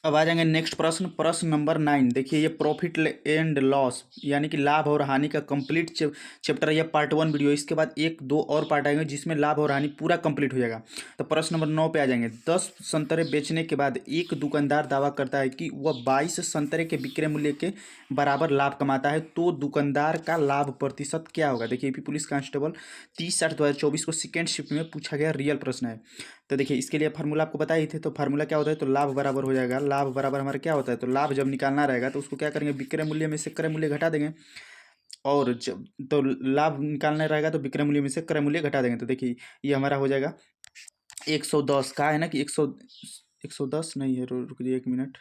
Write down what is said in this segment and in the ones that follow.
अब आ जाएंगे नेक्स्ट प्रश्न, प्रश्न नंबर 9। देखिए ये प्रॉफिट एंड लॉस यानी कि लाभ और हानि का कंप्लीट चैप्टर है, ये पार्ट 1 वीडियो। इसके बाद 1 2 और पार्ट आएंगे जिसमें लाभ और हानि पूरा कंप्लीट हो जाएगा। तो प्रश्न नंबर 9 पे आ जाएंगे। 10 संतरे बेचने के बाद एक दुकानदार दावा करता है कि वह 22 संतरे के विक्रय मूल्य के बराबर लाभ कमाता है, तो दुकानदार का लाभ प्रतिशत क्या होगा? देखिए यूपी पुलिस कांस्टेबल 30/8/2024 को सेकेंड शिफ्ट में पूछा गया रियल प्रश्न है। तो देखिए इसके लिए फार्मूला आपको बता ही थे, तो फार्मूला क्या होता है, तो लाभ बराबर हो जाएगा, लाभ बराबर हमारा क्या होता है, तो लाभ जब निकालना रहेगा तो उसको क्या करेंगे, विक्रय मूल्य में से क्रय मूल्य घटा देंगे। और जब तो लाभ निकालना रहेगा तो विक्रय मूल्य में से क्रय मूल्य घटा देंगे। तो देखिए ये हमारा हो जाएगा 110 का है ना कि 110 नहीं है, रुक जाइए 1 मिनट।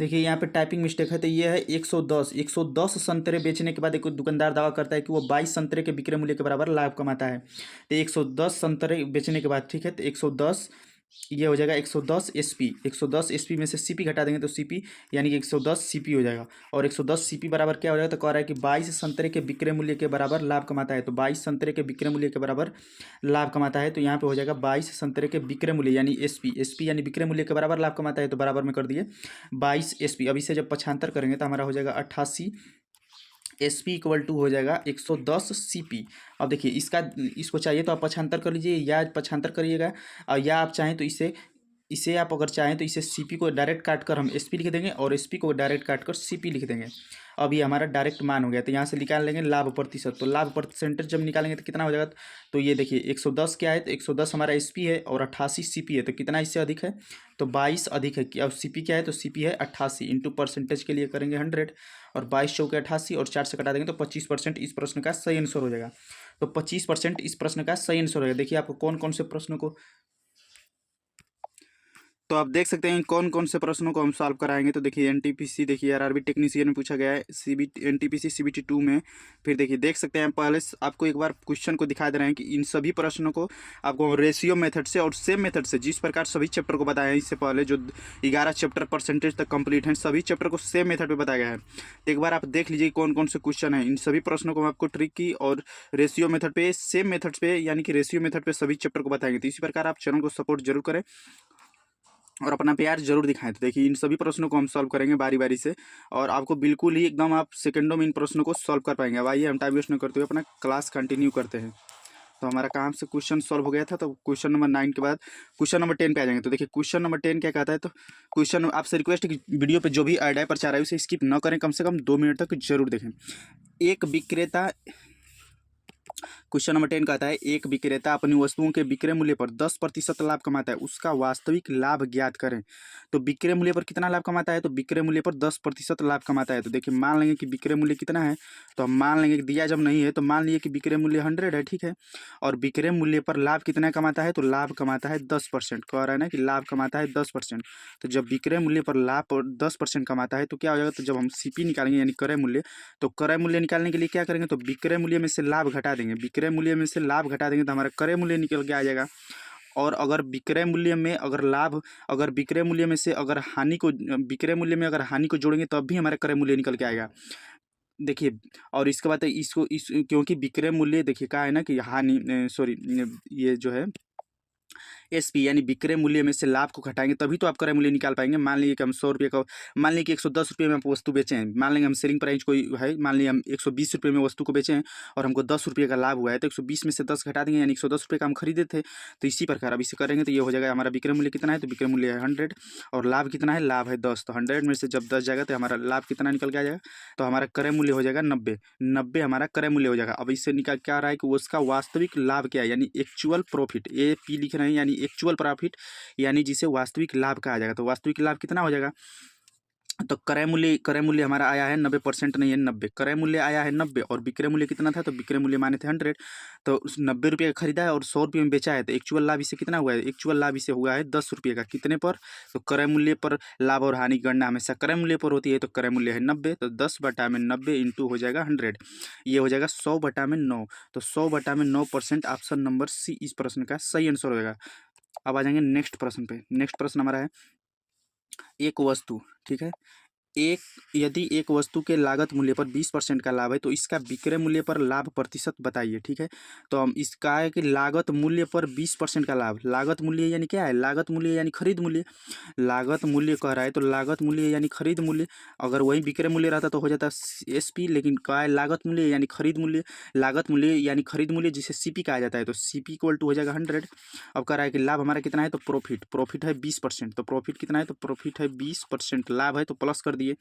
देखिए यहाँ पे टाइपिंग मिस्टेक है, तो ये है 110। 110 संतरे बेचने के बाद एक दुकानदार दावा करता है कि वो 22 संतरे के विक्रय मूल्य के बराबर लाभ कमाता है। तो 110 संतरे बेचने के बाद, ठीक है, तो 110 ये हो जाएगा 110 एसपी। 110 एसपी में से सीपी घटा देंगे तो सीपी यानी कि 110 सीपी हो जाएगा। और 110 सीपी बराबर क्या हो जाएगा, तो कह रहा है कि 22 संतरे के विक्रय मूल्य के बराबर लाभ कमाता है। तो 22 संतरे के विक्रय मूल्य के बराबर लाभ कमाता है, तो यहाँ पे हो जाएगा 22 संतरे के विक्रय मूल्य यानी एसपी। एसपी यानी विक्रय मूल्य के बराबर लाभ कमाता है, तो बराबर में कर दिए 22 एसपी। अब इसे जब पक्षांतर करेंगे तो हमारा हो जाएगा 88 एसपी इक्वल टू हो जाएगा 110 सीपी। अब देखिए इसको चाहिए तो आप पक्षांतर कर लीजिए या पक्षांतर करिएगा, और या आप चाहें तो इसे इसे आप अगर चाहें तो इसे सीपी को डायरेक्ट काट कर हम एसपी लिख देंगे और एसपी को डायरेक्ट काट कर सीपी लिख देंगे। अब ये हमारा डायरेक्ट मान हो गया, तो यहाँ से निकाल लेंगे लाभ प्रतिशत। तो लाभ परसेंटेज जब निकालेंगे तो कितना हो जाएगा, तो ये देखिए 110 क्या है, तो 110 हमारा एसपी है और 88 सीपी है, तो कितना इससे अधिक है, तो 22 अधिक है। अब सीपी क्या है, तो सीपी है 88 इंटू परसेंटेज के लिए करेंगे 100, और 22 चौके 88 और 4 से कटा देंगे तो 25% इस प्रश्न का सही आंसर हो जाएगा। तो 25% इस प्रश्न का सही आंसर हो जाएगा। देखिए आपको कौन कौन से प्रश्नों को, तो आप देख सकते हैं कौन कौन से प्रश्नों को हम सॉल्व कराएंगे। तो देखिए एनटीपीसी, देखिए आरआरबी टेक्नीशियन में पूछा गया है, सीबीटी एनटीपीसी सीबीटी 2 में। फिर देखिए देख सकते हैं पहले आपको एक बार क्वेश्चन को दिखा दे रहे हैं कि इन सभी प्रश्नों को आपको रेशियो मेथड से और सेम मेथड से, जिस प्रकार सभी चैप्टर को बताया है इससे पहले जो 11 चैप्टर परसेंटेज तक कंप्लीट हैं, सभी चैप्टर को सेम मेथड पे बताया गया है। तो एक बार आप देख लीजिए कौन कौन से क्वेश्चन है। इन सभी प्रश्नों को हम आपको ट्रिक की और रेशियो मेथड पे, सेम मेथड पे यानी कि रेशियो मेथड पे सभी चैप्टर को बताएंगे। तो इसी प्रकार आप चैनल को सपोर्ट जरूर करें और अपना प्यार जरूर दिखाएं। तो देखिए इन सभी प्रश्नों को हम सॉल्व करेंगे बारी बारी से, और आपको बिल्कुल ही एकदम आप सेकंडों में इन प्रश्नों को सॉल्व कर पाएंगे। अब आइए हम टाइम वेस्ट न करते हुए अपना क्लास कंटिन्यू करते हैं। तो हमारा काम से क्वेश्चन सॉल्व हो गया था, तो क्वेश्चन नंबर 9 के बाद क्वेश्चन नंबर 10 पे आ जाएंगे। तो देखिए क्वेश्चन नंबर 10 क्या कहता है, तो क्वेश्चन आपसे रिक्वेस्ट है कि वीडियो पे जो भी ऐड है प्रचार है उसे स्किप न करें, कम से कम 2 मिनट तक जरूर देखें। एक विक्रेता, क्वेश्चन नंबर 10 कहता है एक विक्रेता अपनी वस्तुओं के विक्रय मूल्य पर 10% लाभ कमाता है, उसका वास्तविक लाभ ज्ञात करें। तो विक्रय मूल्य पर कितना लाभ कमाता है, तो विक्रय मूल्य पर 10% लाभ कमाता है। तो देखिए मान लेंगे कि विक्रय मूल्य कितना है, तो हम मान लेंगे कि दिया जब नहीं है तो मान लीजिए कि विक्रय मूल्य 100 है, ठीक है, और विक्रय मूल्य पर लाभ कितना कमाता है, तो लाभ कमाता है 10%। कह रहा है ना कि लाभ कमाता है 10%। तो जब विक्रय मूल्य पर लाभ 10% कमाता है तो क्या हो जाएगा, तो जब हम सीपी निकालेंगे यानी क्रय मूल्य, तो क्रय मूल्य निकालने के लिए क्या करेंगे, तो विक्रय मूल्य में से लाभ घटा देंगे। विक्रय मूल्य में से लाभ घटा देंगे तो हमारा क्रय मूल्य निकल के आ जाएगा। और अगर विक्रय मूल्य में अगर लाभ, अगर विक्रय मूल्य में से अगर हानि को, विक्रय मूल्य में अगर हानि को जोड़ेंगे तब भी हमारा क्रय मूल्य निकल के आएगा। देखिए और इसके बाद इसको इस क्योंकि विक्रय मूल्य देखिए कहा है ना कि हानि, सॉरी, ये जो है एसपी यानी विक्रय मूल्य में से लाभ को घटाएंगे तभी तो आप क्रय मूल्य निकाल पाएंगे। मान लीजिए कि हम 100 रुपये का, मान लीजिए कि 110 रुपये में आप वस्तु बेचें हैं, मान लेंगे हम सेलिंग प्राइस कोई है, मान लीजिए हम 120 रुपये में वस्तु को बेचें हैं और हमको 10 रुपये का लाभ हुआ है, तो 120 में से 10 घटा देंगे यानी 110 रुपये का हम खरीदे थे। तो इसी प्रकार अब इसे करेंगे तो ये हो जाएगा हमारा विक्रय मूल्य कितना है, तो विक्रय मूल्य है 100 और लाभ कितना है, लाभ है 10। तो 100 में से जब 10 जाएगा तो हमारा लाभ कितना निकल के आ जाएगा, तो हमारा क्रय मूल्य हो जाएगा 90। 90 हमारा क्रय मूल्य हो जाएगा। अब इससे निकल क्या आ रहा है कि उसका वास्तविक लाभ क्या है, यानी एक्चुअल प्रॉफिट, ए पी लिख रहे हैं यानी एक्चुअल प्रॉफिट, यानी जिसे वास्तविक लाभ कहा जाएगा। तो वास्तविक लाभ कितना हो जाएगा, तो क्रय मूल्य हमारा आया है 90%, नहीं है 90, क्रय मूल्य आया है 90 और विक्रय मूल्य कितना था, तो विक्रय मूल्य माने थे 100। तो उस 90 रुपये का खरीदा है और 100 रुपये में बेचा है, तो एक्चुअल लाभ इसे कितना हुआ है, एक्चुअल लाभ इसे हुआ है 10 रुपये का। कितने पर, तो क्रय मूल्य पर लाभ और हानि की गणना हमेशा क्रय मूल्य पर होती है, तो क्रय मूल्य है 90, तो 10/90 इंटू हो जाएगा 100, ये हो जाएगा 100/9। तो 100/9% ऑप्शन नंबर सी इस प्रश्न का सही आंसर हो जाएगा। अब आ जाएंगे नेक्स्ट प्रश्न पे। नेक्स्ट प्रश्न हमारा है एक वस्तु, ठीक है, एक यदि एक वस्तु के लागत मूल्य पर 20% का लाभ है तो इसका विक्रय मूल्य पर लाभ प्रतिशत बताइए। ठीक है, तो हम इसका है कि लागत मूल्य पर 20% का लाभ, लागत मूल्य यानी क्या है, लागत मूल्य यानी खरीद मूल्य, लागत मूल्य कह रहा है तो लागत मूल्य यानी खरीद मूल्य, अगर वही विक्रय मूल्य रहता तो हो जाता एसपी, लेकिन कहा है लागत मूल्य यानी खरीद मूल्य, लागत मूल्य यानी खरीद मूल्य जिसे सीपी कहा जाता है, तो सीपी इक्वल टू हो जाएगा 100। अब कह रहा है कि लाभ हमारा कितना है, तो प्रॉफिट है 20%, तो प्रॉफिट कितना है, तो प्रॉफिट है 20%, लाभ है तो प्लस कर दिए।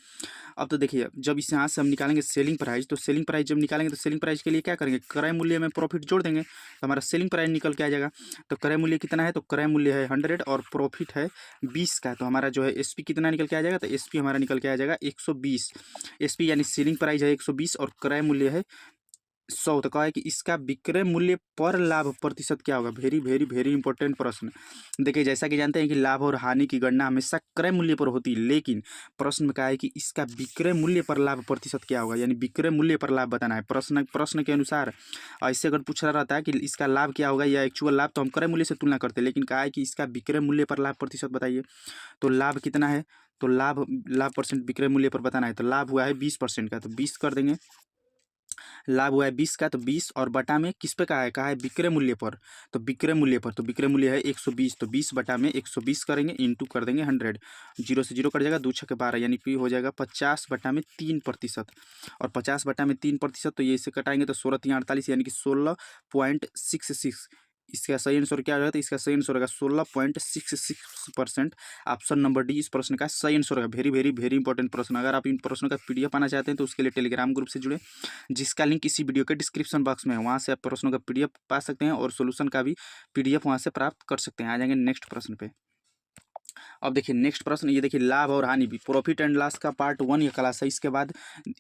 अब तो देखिए जब इस यहाँ से हम निकालेंगे सेलिंग प्राइस, तो सेलिंग प्राइस जब निकालेंगे तो सेलिंग प्राइस के लिए क्या करेंगे, क्रय मूल्य में प्रॉफिट जोड़ देंगे तो हमारा सेलिंग प्राइस निकल के आ जाएगा। तो क्रय मूल्य कितना है, तो क्रय मूल्य है 100 और प्रॉफिट है 20 का, तो हमारा जो है एसपी कितना निकल के आ जाएगा, तो एसपी हमारा निकल के आ जाएगा 120। एसपी यानी सेलिंग प्राइस है 120 और क्रय मूल्य है 100। तो कहा है कि इसका विक्रय मूल्य पर लाभ प्रतिशत क्या होगा। वेरी वेरी वेरी इंपॉर्टेंट प्रश्न। देखिए जैसा कि जानते हैं कि लाभ और हानि की गणना हमेशा क्रय मूल्य पर होती है, लेकिन प्रश्न में कहा है कि इसका विक्रय मूल्य पर लाभ प्रतिशत क्या होगा, यानी विक्रय मूल्य पर लाभ बताना है। प्रश्न के अनुसार ऐसे अगर पूछा रहता है कि इसका लाभ क्या होगा या एक्चुअल लाभ, तो हम क्रय मूल्य से तुलना करते हैं, लेकिन कहा है कि इसका विक्रय मूल्य पर लाभ प्रतिशत बताइए। तो लाभ कितना है, तो लाभ लाभ परसेंट विक्रय मूल्य पर बताना है, तो लाभ हुआ है 20% का, तो 20 कर देंगे। लाभ हुआ है 20 का, तो 20 और बटा में किस पे कहा है विक्रय मूल्य पर, तो विक्रय मूल्य पर, तो विक्रय मूल्य है 120, तो 20 बटा में 120 करेंगे, इंटू कर देंगे 100, जीरो से जीरो कट जाएगा, 2 छक्के 12, यानी कि हो जाएगा 50 बटा में 3%, और 50 बटा में 3%, तो ये इसे कटाएंगे तो 16 3 48, यानी कि 16.66। इसका सही आंसर क्या होगा, तो इसका सही आंसर होगा 16.66%। ऑप्शन नंबर डी इस प्रश्न का सही आंसर होगा। वेरी वेरी वेरी इंपॉर्टेंट प्रश्न। अगर आप इन प्रश्नों का पीडीएफ पाना चाहते हैं तो उसके लिए टेलीग्राम ग्रुप से जुड़े, जिसका लिंक इसी वीडियो के डिस्क्रिप्शन बॉक्स में है, वहाँ से आप प्रश्नों का पीडीएफ पा सकते हैं और सोल्यूशन का भी पीडीएफ वहाँ से प्राप्त कर सकते हैं। आ जाएंगे नेक्स्ट प्रश्न पे। अब देखिए नेक्स्ट प्रश्न, ये देखिए लाभ और हानि भी, प्रॉफिट एंड लॉस का पार्ट 1 ये क्लास है, इसके बाद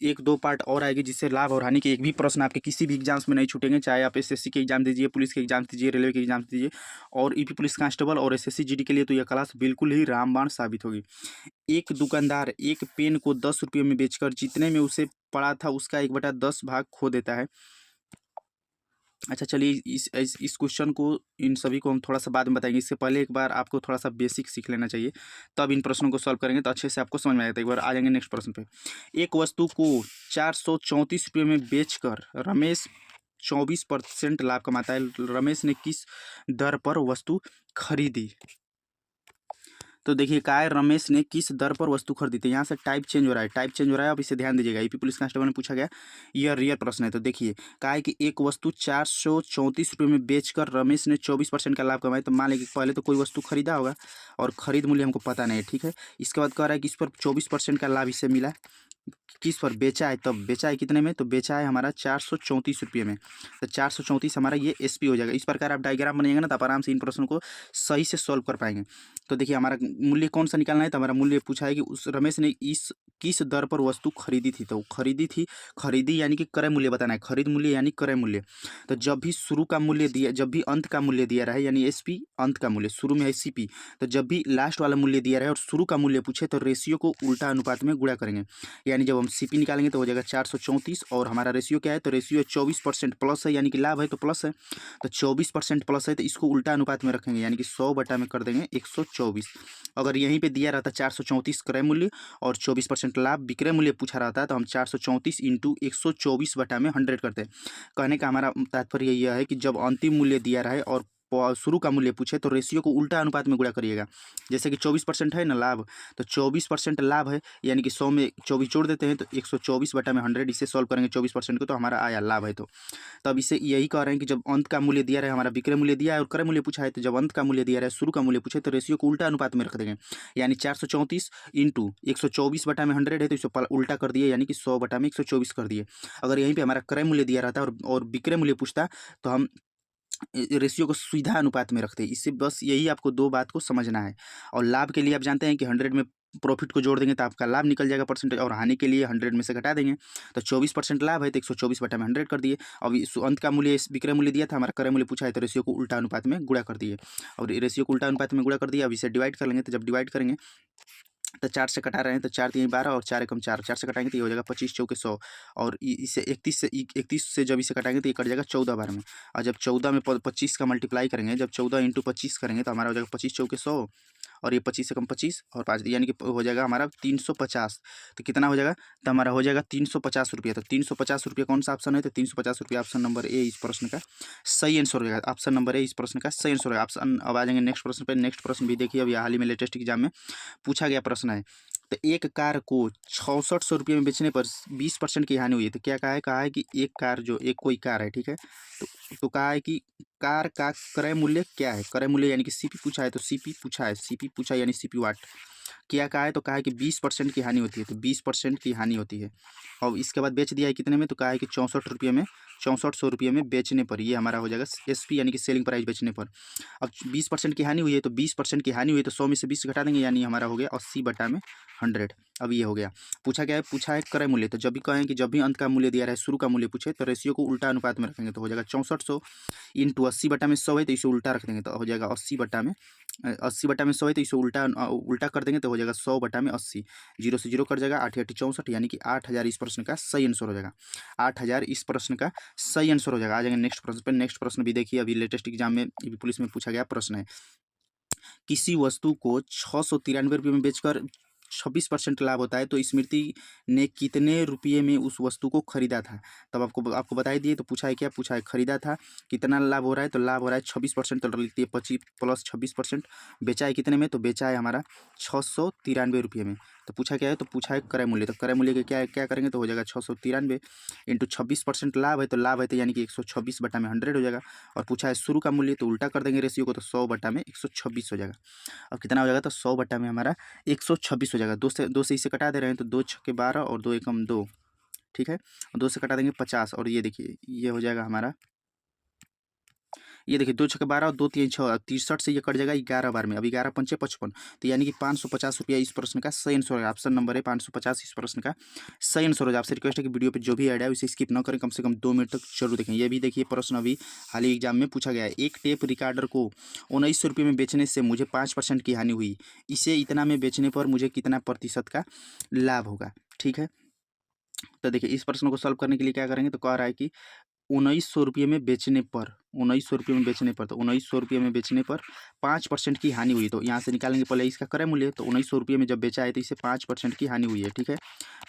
1-2 पार्ट और आएगी जिससे लाभ और हानि के एक भी प्रश्न आपके किसी भी एग्जाम्स में नहीं छूटेंगे, चाहे आप एसएससी के एग्जाम दीजिए, पुलिस के एग्जाम दीजिए, रेलवे के एग्जाम दीजिए और ईपी पुलिस कांस्टेबल और एसएससी जीडी के लिए तो यह क्लास बिल्कुल ही रामबाण साबित होगी। एक दुकानदार एक पेन को 10 रुपये में बेचकर जितने में उसे पड़ा था उसका 1/10 भाग खो देता है। अच्छा चलिए इस क्वेश्चन को, इन सभी को हम थोड़ा सा बाद में बताएंगे, इससे पहले एक बार आपको थोड़ा सा बेसिक सीख लेना चाहिए, तब इन प्रश्नों को सॉल्व करेंगे तो अच्छे से आपको समझ में आएगा। एक बार आ जाएंगे नेक्स्ट प्रश्न पे। एक वस्तु को 434 रुपये में बेचकर रमेश 24% लाभ कमाता है। रमेश ने किस दर पर वस्तु खरीदी। तो देखिए क्या है, रमेश ने किस दर पर वस्तु खरीदी थी। यहाँ से टाइप चेंज हो रहा है, टाइप चेंज हो रहा है, अब इसे ध्यान दीजिएगा। यूपी पुलिस कांस्टेबल में पूछा गया, यह रियल प्रश्न है। तो देखिए क्या है कि एक वस्तु 434 रुपये में बेचकर रमेश ने 24% का लाभ कमाया। तो मान लीजिए पहले तो कोई वस्तु खरीदा होगा और खरीद मूल्य हमको पता नहीं है, ठीक है। इसके बाद कह रहा है कि इस पर 24% का लाभ इसे मिला, किस पर बेचा है, तब बेचा है कितने में, तो बेचा है हमारा 434 रुपये में। तो 434 हमारा ये एसपी हो जाएगा। इस प्रकार आप डायग्राम बनाएंगे ना तो आप आराम से इन प्रश्नों को सही से सॉल्व कर पाएंगे। तो देखिए हमारा मूल्य कौन सा निकालना है, तो हमारा मूल्य पूछा है कि उस रमेश ने इस किस दर पर वस्तु खरीदी थी। तो खरीदी थी, खरीदी यानी कि क्रय मूल्य बताना है, खरीद मूल्य यानी क्रय मूल्य। तो जब भी शुरू का मूल्य दिया, जब भी अंत का मूल्य दिया रहे, यानी एसपी अंत का मूल्य, शुरू में है सीपी, तो जब भी लास्ट वाला मूल्य दिया रहे और शुरू का मूल्य पूछे तो रेशियो को उल्टा अनुपात में गुणा करेंगे। यानी जब हम सीपी निकालेंगे तो हो जाएगा 434 और हमारा रेशियो क्या है, तो रेशियो 24% प्लस है, यानी कि लाभ है तो प्लस है, तो 24% प्लस है तो इसको उल्टा अनुपात में रखेंगे, यानी कि 100 बटा में कर देंगे 124। अगर यहीं पे दिया रहता 434 क्रय मूल्य और 24% लाभ विक्रय मूल्य पूछा रहता है तो हम 434 इंटू 124 बटा में 100 करते हैं। कहने का हमारा तात्पर्य यह है कि जब अंतिम मूल्य दिया रहे और शुरू का मूल्य पूछे तो रेशियो को उल्टा अनुपात में गुणा करिएगा। जैसे कि 24% है ना लाभ, तो 24% लाभ है, यानी कि 100 में 24 जोड़ देते हैं तो 124 बटा में 100, इसे सॉल्व करेंगे 24% को तो हमारा आया लाभ है। तो अब इसे यही कह रहे हैं कि जब अंत का मूल्य दिया रहे, हमारा विक्रय मूल्य दिया है और क्रय मूल्य पूछा है, तो जब अंत का मूल्य दिया रहे, शुरू का मूल्य पूछे तो रेशियो को उल्टा अनुपात में रख देंगे। यानी 434 इंटू 124 बटा में 100 है तो इसे उल्टा कर दिए, यानी कि 100 बटा में 124 कर दिए। अगर यहीं पर हमारा क्रय मूल्य दिया रहता और विक्रय मूल्य पूछता तो हम रेशियो को सीधा अनुपात में रखते हैं। इससे बस यही आपको 2 बात को समझना है। और लाभ के लिए आप जानते हैं कि 100 में प्रॉफिट को जोड़ देंगे तो आपका लाभ निकल जाएगा परसेंटेज, और हानि के लिए 100 में से घटा देंगे। तो 24% लाभ है तो 124 बटा में 100 कर दिए। अब इस अंत का मूल्य विक्रय मूल्य दिया था, हमारा क्रय मूल्य पूछा है तो रेशियो को उल्टा अनुपात में गुणा कर दिए, और रेशियो को उल्टा अनुपात में गुणा कर दिया। अब इसे डिवाइड कर लेंगे, तो जब डिवाइड करेंगे तो 4 से कटा रहे हैं तो 4 3 12 और 4 एकम 4, 4 से कटाएंगे तो ये हो जाएगा 25 चौके 100, और इसे 31 से जब इसे कटाएंगे तो ये कट जाएगा 14 बार में। और जब 14 में 25 का मल्टीप्लाई करेंगे, जब 14 इंटू 25 करेंगे तो हमारा हो जाएगा 25 चौके 100 और ये 25 से कम 25 और 5 यानी कि हो जाएगा हमारा 350। तो कितना हो जाएगा, तो हमारा हो जाएगा 350 रुपये। तो 350 रुपये कौन सा ऑप्शन है, तो 350 रुपये ऑप्शन नंबर ए इस प्रश्न का सही आंसर हो जाएगा। ऑप्शन नंबर ए इस प्रश्न का सही आंसर होगा। ऑप्शन अब आ जाएंगे नेक्स्ट प्रश्न पे। नेक्स्ट प्रश्न भी देखिए, अभी हाल ही में लेटेस्ट एग्जाम में पूछा गया प्रश्न है। तो एक कार को 6600 रुपये में बेचने पर 20% की हानि हुई है। तो क्या कहा है कि एक कार जो एक कोई कार है, ठीक है, तो कहा है कि कार का क्रय मूल्य क्या है। क्रय मूल्य यानी कि सीपी पूछा है, तो सीपी पूछा है, सीपी पूछा यानी सीपी वाट क्या कहा है, तो कहा है कि 20% की हानि होती है। तो 20% की हानि होती है और इसके बाद बेच दिया है कितने में, तो कहा है कि 64 रुपये में, 6400 रुपये में बेचने पर ये हमारा हो जाएगा एसपी यानी कि सेलिंग प्राइस बेचने पर। अब 20% की हानि हुई है, तो 20% की हानि हुई है तो 100 में से 20 घटा देंगे, यानी हमारा हो गया 80/100। अब ये हो गया। पूछा है क्रय मूल्य। तो जब भी कहें कि जब भी अंत का मूल्य दिया रहा है, शुरू का मूल्य पूछे, तो रेशियो को उल्टा अनुपात में रखेंगे। तो हो जाएगा 6400 इंटू 80/100 है, तो इसे उल्टा रख देंगे। तो हो जाएगा 80/100 है, तो इसे उल्टा कर देंगे। तो हो जाएगा 100/80। 0 से 0 कट जाएगा, 8 8 64, यानी कि 8000 इस प्रश्न का सही आंसर हो जाएगा। 8000 इस प्रश्न का सही आंसर हो जाएगा। आ जाएंगे नेक्स्ट प्रश्न पर। नेक्स्ट प्रश्न भी देखिए, अभी लेटेस्ट एग्जाम में पुलिस में पूछा गया प्रश्न है। किसी वस्तु को 693 रुपये में बेचकर 26% लाभ होता है, तो स्मृति ने कितने रुपये में उस वस्तु को खरीदा था। तब आपको बता ही दिए। तो पूछा है क्या, पूछा है खरीदा था, कितना लाभ हो रहा है, तो लाभ हो रहा है 26%। तो लिखती है 25 प्लस 26%। बेचा है कितने में, तो बेचा है हमारा 693 रुपये में। तो पूछा क्या है, तो पूछा है क्रय मूल्य। तो क्रय मूल्य के क्या करेंगे, तो हो जाएगा 693 इंटू 26% लाभ है, तो लाभ है तो यानी कि 126/100 हो जाएगा। और पूछा है शुरू का मूल्य, तो उल्टा कर देंगे रेशियो को, तो 100/126 हो जाएगा। अब कितना हो जाएगा, तो 100 में हमारा 126 हो जाएगा। दो से इसे कटा दे रहे हैं, तो 2 छक्के 12 और 2 एकम 2, ठीक है, और 2 से कटा देंगे 50। और ये देखिए ये हो जाएगा हमारा, ये देखिए 2 छक्के 12 और 2 3 6 63 से ये कट जाएगा 11 बार में। अब 11 पंचे 55, तो यानी कि 550 रुपया इस प्रश्न का सही आंसर है। ऑप्शन नंबर है 550 इस प्रश्न का सही आंसर हो जाए। आपसे रिक्वेस्ट है कि वीडियो पे जो भी ऐड है उसे स्किप न करें, कम से कम 2 मिनट तक जरूर देखें। ये भी देखिए प्रश्न अभी हाल ही एग्जाम में पूछा गया है। एक टेप रिकॉर्डर को 1900 रुपये में बेचने से मुझे 5% की हानि हुई, इसे इतना में बेचने पर मुझे कितना प्रतिशत का लाभ होगा, ठीक है। तो देखिए इस प्रश्न को सॉल्व करने के लिए क्या करेंगे, तो कह रहा है कि 1900 रुपये में बेचने पर, 1900 रुपये में बेचने पर, तो 1900 रुपये में बेचने पर 5% की हानि हुई। तो यहाँ से निकालेंगे पहले इसका क्रय मूल्य। तो 1900 रुपये में जब बेचा है, तो इसे 5% की हानि हुई है, ठीक है।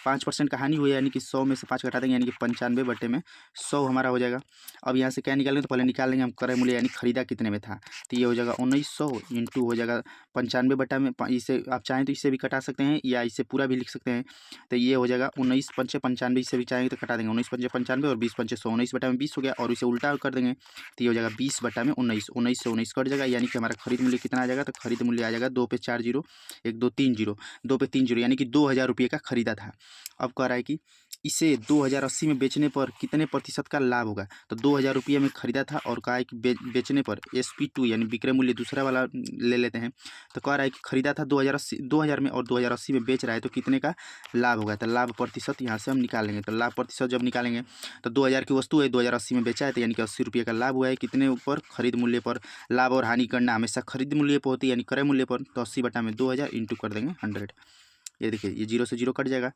5% का हानि हुई है, यानी कि 100 में से 5 घटा देंगे, यानी कि 95 में 100 हमारा हो जाएगा। अब यहाँ से क्या निकालेंगे, तो पहले निकाल लेंगे हम क्रय मूल्य, यानी खरीदा कितने में था। तो ये हो जाएगा 1900 इंटू हो जाएगा 95 इसे आप चाहें तो इससे भी कटा सकते हैं या इसे पूरा भी लिख सकते हैं। तो ये हो जाएगा 19 पंचे 95, इससे भी चाहेंगे तो कटा देंगे। 19 पंचे 95 और 20 पंचे 100, 19/20 हो गया। और इसे उल्टा कर देंगे, तो ये हो जाएगा 20/19, 19 से 19 कट जाएगा, यानी कि हमारा खरीद मूल्य कितना आ जाएगा, तो खरीद मूल्य आ जाएगा 2 पे 4 जीरो, 1 2 3 जीरो, 2 पे 3 जीरो, यानी कि 2000 रुपये का खरीदा था। अब कह रहा है कि इसे 2080 में बेचने पर कितने प्रतिशत का लाभ होगा। तो 2000 रुपये में खरीदा था और कहा है कि बेचने पर SP2 यानी विक्रय मूल्य दूसरा वाला ले लेते हैं। तो कह रहा है कि खरीदा था 2000 में और 2080 में बेच रहा है, तो कितने का लाभ होगा। तो लाभ प्रतिशत यहाँ से हम निकालेंगे। तो लाभ प्रतिशत जब निकालेंगे, तो 2000 की वस्तु है, 2080 में बेचा है, तो यानी कि 80 रुपये का लाभ हुआ है। कितने ऊपर, खरीद मूल्य पर। लाभ और हानि गणना हमेशा खरीद मूल्य पर होती है, यानी क्रय मूल्य पर। तो 80/2000 इंटू कर देंगे 100। ये देखिए ये 0 से 0 कट जाएगा,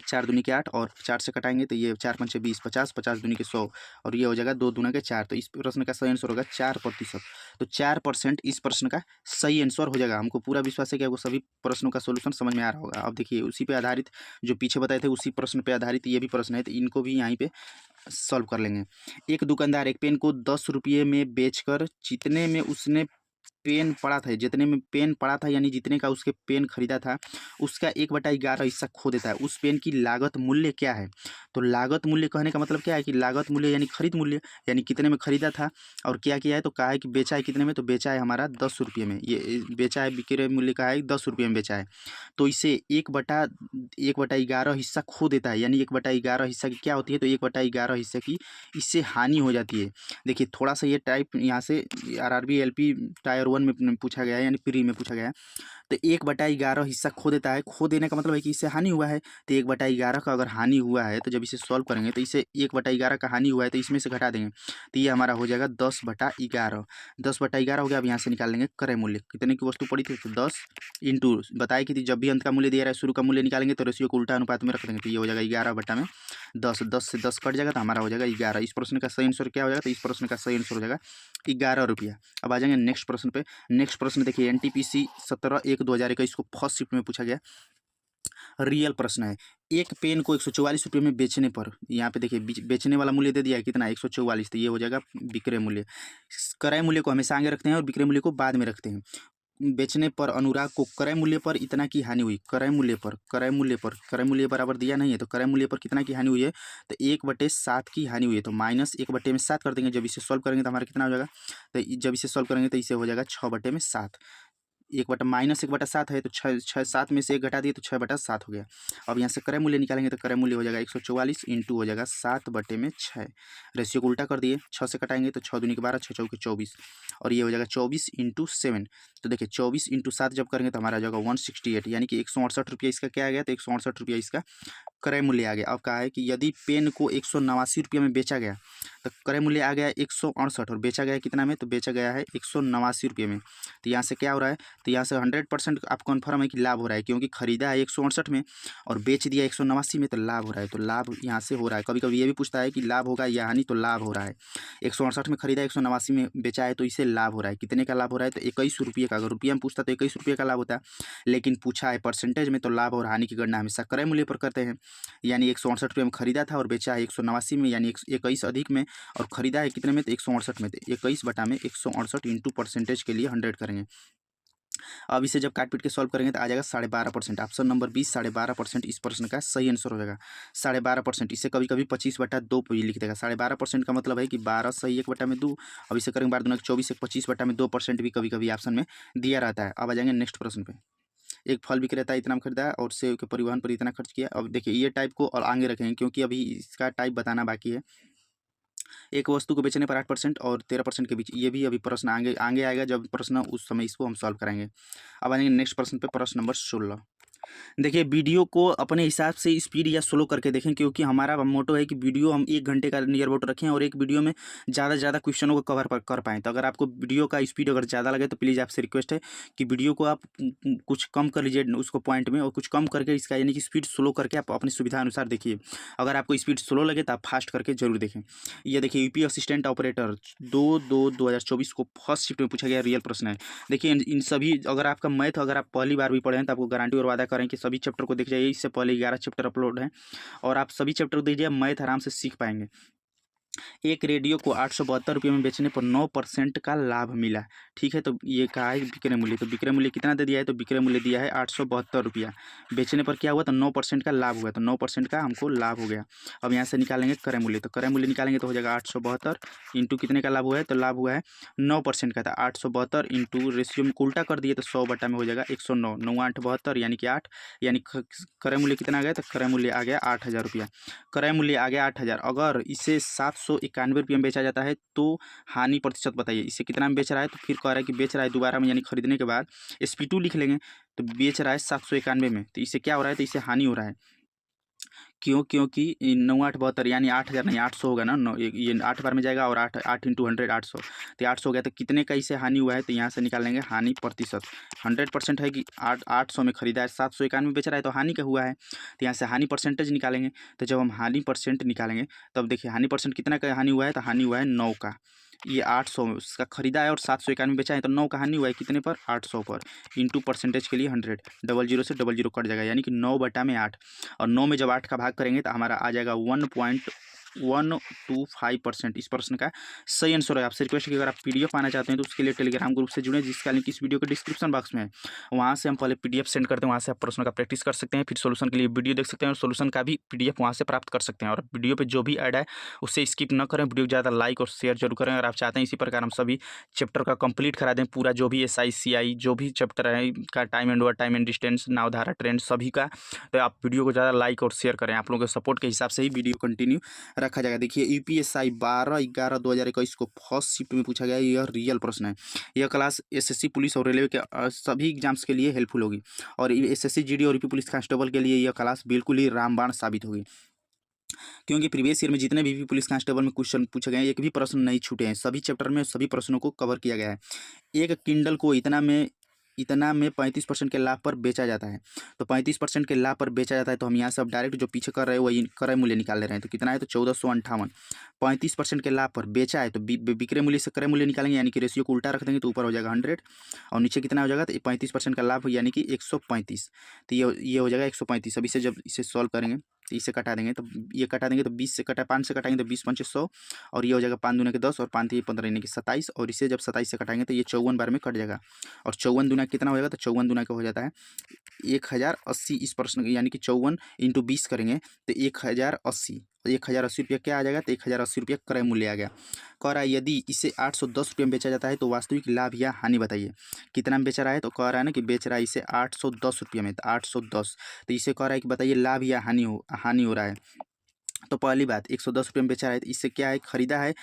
4 दूनी के 8 और 4 से कटाएंगे, तो ये 4 पंचे 20, 50, 50 दूनी के 100 और ये हो जाएगा 2 दूना के 4। तो इस प्रश्न का सही आंसर होगा 4%। तो 4% इस प्रश्न का सही आंसर हो जाएगा। हमको पूरा विश्वास है कि आपको सभी प्रश्नों का सोल्यूशन समझ में आ रहा होगा। अब देखिए उसी पे आधारित जो पीछे बताए थे उसी प्रश्न पे आधारित ये भी प्रश्न है, तो इनको भी यहीं पे सॉल्व कर लेंगे। एक दुकानदार एक पेन को 10 रुपये में बेचकर जितने में उसने पेन पड़ा था, जितने में पेन पड़ा था यानी जितने का उसके पेन खरीदा था, उसका 1/11 हिस्सा खो देता है। उस पेन की लागत मूल्य क्या है। तो लागत मूल्य कहने का मतलब क्या है कि लागत मूल्य यानी खरीद मूल्य, यानी कितने में खरीदा था और क्या किया है, तो कहा है कि बेचा है कितने में, तो बेचा है हमारा 10 रुपये में। ये बेचा है, विक्रय मूल्य का है 10 रुपये में बेचा है, तो इसे 1/11 हिस्सा खो देता है, यानी 1/11 हिस्सा की क्या होती है, तो 1/11 हिस्से की इससे हानि हो जाती है। देखिए थोड़ा सा ये टाइप यहाँ से RRB LP टायर 1 में पूछा गया है, यानी प्री में पूछा गया है। तो 1/11 हिस्सा खो देता है। खो देने का मतलब है कि इससे हानि हुआ है। तो 1/11 का अगर हानि हुआ है, तो जब इसे सॉल्व करेंगे तो इसे 1/11 का हानि हुआ है, तो इसमें से घटा देंगे, तो ये हमारा हो जाएगा 10/11। 10/11 हो गया। अब यहाँ से निकाल लेंगे क्रय मूल्य। कितने की वस्तु पड़ी थी, तो 10 इंटू बताए कि जब भी अंत का मूल्य दिया रहा है शुरू का मूल्य निकालेंगे, तो रेशियो को उल्टा अनुपात में रख देंगे, तो ये हो जाएगा 11/10। 10, 10 से 10 कट जाएगा तो हमारा हो जाएगा 11। इस प्रश्न का सही आंसर क्या हो जाएगा? तो इस प्रश्न का सही आंसर हो जाएगा 11 रुपया। अब आ जाएंगे नेक्स्ट प्रश्न पे। नेक्स्ट प्रश्न देखिए एनटीपीसी 17/1/2021 को फर्स्ट शिफ्ट में पूछा गया। रियल प्रश्न है। एक पेन को 144 रुपये में बेचने पर, यहाँ पे देखिए बेचने वाला मूल्य दे दिया है कितना? 144। तो ये हो जाएगा विक्रय मूल्य। क्रय मूल्य को हमेशा आगे रखते हैं और विक्रय मूल्य को बाद में रखते हैं। बेचने पर अनुराग को क्रय मूल्य पर इतना की हानि हुई। क्रय मूल्य बराबर दिया नहीं है तो क्रय मूल्य पर कितना की हानि हुई है? तो 1/7 की हानि हुई है। तो -1/7 कर देंगे। जब इसे सॉल्व करेंगे तो हमारा कितना हो जाएगा? तो जब इसे सॉल्व करेंगे तो इसे हो जाएगा 6/7। 1/-7 है तो 7 में से 1 घटा दिए तो 6/7 हो गया। अब यहाँ से क्रय मूल्य निकालेंगे तो क्रय मूल्य हो जाएगा 144 इंटू हो जाएगा 7/6। रेशियो को उल्टा कर दिए, 6 से कटाएंगे तो 6 दूनी के 12, 6 चौके 24 और ये हो जाएगा 24 इंटू 7। तो देखिए 24 इंटू 7 जब करेंगे तो हमारा आ जाएगा 168, यानी कि 168 रुपया इसका क्या आ गया? तो 168 रुपया इसका क्रय मूल्य आ गया। अब कहा है कि यदि पेन को 189 रुपये में बेचा गया तो क्रय मूल्य आ गया 168 और बेचा गया कितना में? तो बेचा गया है 189 रुपये में। तो यहाँ से क्या हो रहा है? तो यहाँ से 100% आप कन्फर्म है कि लाभ हो रहा है, क्योंकि खरीदा है 168 में और बेच दिया 189 में, तो लाभ हो रहा है। तो लाभ यहाँ से हो रहा है। कभी कभी ये भी पूछता है कि लाभ होगा या हानि, तो लाभ हो रहा है। 168 में खरीदा 189 में बेचा है तो इसे लाभ हो रहा है। कितने का लाभ हो रहा है? तो 21 रुपये का। अगर रुपया में पूछता तो 21 रुपये का लाभ होता है, लेकिन पूछा है परसेंटेज में, तो लाभ और हानि की गणना हमेशा क्रय मूल्य पर करते हैं। यानी 168 रुपये में खरीदा था और बेचा है 189 में, यानी 21 अधिक में, और खरीदा है कितने में? तो 168 में। तो 21/168 इंटू परसेंटेज के लिए 100 करेंगे। अब इसे जब काट पीट के सॉल्व करेंगे तो आ जाएगा 12.5%। ऑप्शन नंबर 20 12.5% इस प्रश्न का सही आंसर हो जाएगा। 12.5%। इसे कभी कभी 25/2 भी लिख देगा। 12.5% का मतलब है कि 12 सही 1/2। अब इसे करेंगे 12 दूना 24, 25/2% भी कभी कभी ऑप्शन में दिया रहता है। अब आ जाएंगे नेक्स्ट प्रश्न पे। एक फल विक्रेता इतना में खरीदा है और सेब के परिवहन पर इतना खर्च किया। अब देखिए ये टाइप को और आगे रखेंगे क्योंकि अभी इसका टाइप बताना बाकी है। एक वस्तु को बेचने पर 8% और 13% के बीच, ये भी अभी प्रश्न आगे आगे आएगा जब प्रश्न, उस समय इसको हम सॉल्व कराएंगे। अब आएंगे नेक्स्ट प्रश्न पे, प्रश्न नंबर 16। देखिए वीडियो को अपने हिसाब से स्पीड या स्लो करके देखें, क्योंकि हमारा मोटो है कि वीडियो हम 1 घंटे का नियर अबाउट रखें और एक वीडियो में ज़्यादा से ज़्यादा क्वेश्चनों को कवर कर पाएँ। तो अगर आपको वीडियो का स्पीड अगर ज़्यादा लगे तो प्लीज़ आपसे रिक्वेस्ट है कि वीडियो को आप कुछ कम कर लीजिए उसको पॉइंट में, और कुछ कम करके इसका यानी कि स्पीड स्लो करके आप अपनी सुविधा अनुसार देखिए। अगर आपको स्पीड स्लो लगे तो आप फास्ट करके जरूर देखें। ये देखिए यूपी असिस्टेंट ऑपरेटर 2/2/2024 को फर्स्ट शिफ्ट में पूछा गया रियल प्रश्न है। देखिए इन सभी, अगर आपका मैथ अगर आप पहली बार भी पढ़े हैं तो आपको गारंटी और वादा करें कि सभी चैप्टर को देख जाइए। इससे पहले 11 चैप्टर अपलोड हैं और आप सभी चैप्टर को दीजिए, मैथ आराम से सीख पाएंगे। एक रेडियो को 872 रुपये में बेचने पर 9% का लाभ मिला। ठीक है, तो ये कहा है विक्रय मूल्य। तो विक्रय मूल्य कितना दे दिया है? तो विक्रय मूल्य दिया है 872 रुपया। बेचने पर क्या हुआ? तो 9% का लाभ हुआ। तो 9% का हमको लाभ हो गया। अब यहाँ से निकालेंगे क्रय मूल्य। तो क्रय मूल्य निकालेंगे तो हो जाएगा 872 इंटू कितने का लाभ हुआ है? तो लाभ हुआ है 9% का था। 872 इंटू रेशियो में उल्टा कर दिए तो 100 में हो जाएगा 109। 9 8 72 यानी कि 8, यानी क्रय मूल्य कितना आ गया? तो क्रय मूल्य आ गया 8000 रुपया। क्रय मूल्य आ गया 8000। अगर इसे 791 रुपये में बेचा जाता है तो हानि प्रतिशत बताइए। इसे कितना में बेच रहा है? तो फिर कह रहा है कि बेच रहा है दोबारा में, यानी खरीदने के बाद SP2 लिख लेंगे। तो बेच रहा है 791 में, तो इसे क्या हो रहा है? तो इसे हानि हो रहा है। क्योंकि 9 8 72 यानी 8000 नहीं 800 होगा ना। ये 8 बार में जाएगा और 8 इंटू 100 800, तो 800 हो गया। तो कितने का इसे हानि हुआ है? तो यहाँ से निकालेंगे हानि प्रतिशत। 100% है कि 800 में खरीदा है, 791 में बेच रहा है, तो हानि का हुआ है। तो यहाँ से हानि परसेंटेज निकालेंगे। तो जब हम हानि परसेंट निकालेंगे तब देखिए हानि परसेंट कितना का हानि हुआ है? तो हानि हुआ है 9 का। ये 800 उसका खरीदा है और 791 में बेचा है, तो 9 का हानि हुआ है कितने पर? 800 पर। इंटू परसेंटेज के लिए 100, 00 से 00 कट जाएगा, यानी कि 9/8। और 9 में जब 8 का भाग करेंगे तो हमारा आ जाएगा 1.125%। इस प्रश्न का सही आंसर है। आपसे रिक्वेस्ट है कि अगर आप PDF पाना चाहते हैं तो उसके लिए टेलीग्राम ग्रुप से जुड़े, जिसका लिंक इस वीडियो के डिस्क्रिप्शन बॉक्स में है। वहाँ से हम पहले PDF सेंड करते हैं, वहाँ से आप प्रश्न का प्रैक्टिस कर सकते हैं, फिर सोल्यूशन के लिए वीडियो देख सकते हैं और सोल्यूशन का भी PDF वहाँ से प्राप्त कर सकते हैं। और वीडियो पर जो भी ऐड है उससे स्किप न करें, वीडियो ज़्यादा लाइक और शेयर जरूर करें। अगर आप चाहते हैं इसी प्रकार हम सभी चैप्टर का कंप्लीट करा दें, पूरा जो भी SI CI जो भी चैप्टर है का, time and work, time and distance, नावधारा, ट्रेंड सभी का, तो आप वीडियो को ज़्यादा लाइक और शेयर करें। आप लोगों के सपोर्ट के हिसाब से ही वीडियो कंटिन्यू रखा जाएगा। देखिए UPSI 12/11/2021 को फर्स्ट शिफ्ट में पूछा गया। यह रियल प्रश्न है। यह क्लास SSC पुलिस और रेलवे के सभी एग्जाम्स के लिए हेल्पफुल होगी और SSC GD और UP पुलिस कांस्टेबल के लिए यह क्लास बिल्कुल ही रामबाण साबित होगी, क्योंकि प्रीवियस ईयर में जितने भी पुलिस कांस्टेबल में क्वेश्चन पूछे गए हैं एक भी प्रश्न नहीं छूटे हैं। सभी चैप्टर में सभी प्रश्नों को कवर किया गया है। एक किंडल को इतना में इतना में 35% के लाभ पर बेचा जाता है। तो 35% के लाभ पर बेचा जाता है, तो हम यहाँ से अब डायरेक्ट जो पीछे कर रहे हैं वही क्रय मूल्य निकाल ले रहे हैं। तो कितना है, तो 1458। 35% के लाभ पर बेचा है तो विक्रय मूल्य से क्रय मूल्य निकालेंगे, यानी कि रेशियो को उल्टा रख देंगे तो ऊपर हो जाएगा 100 और नीचे कितना हो जाएगा, तो 35% का लाभ यानी कि 135। तो ये हो जाएगा 135। अब इसे जब इसे सॉल्व करेंगे तो इसे कटा देंगे, तो ये कटा देंगे तो 20 से कटा 5 से कटाएंगे तो 20 पंचे 100 और ये हो जाएगा 5 दूना के 10 और 5 3 15 यानी कि 27 और इसे जब 27 से कटाएंगे तो ये 54 बार में कट जाएगा। और 54 दूना कितना हो जाएगा, तो 54 दूना का हो जाता है 1080। इस प्रश्न यानी कि 54 इंटू 20 करेंगे तो 1080। 1080 रुपया क्या आ जाएगा, तो 1080 रुपया क्रय मूल्य आ गया। कह रहा है यदि इसे 810 रुपये में बेचा जाता है तो वास्तविक लाभ या हानि बताइए। कितना में बेच रहा है, तो कह रहा है ना कि बेच रहा है इसे 810 रुपये में, तो 810। तो इसे कह रहा है कि बताइए लाभ या हानि हो रहा है। तो पहली बात 110 रुपये में बेचा है, तो इससे क्या है, खरीदा है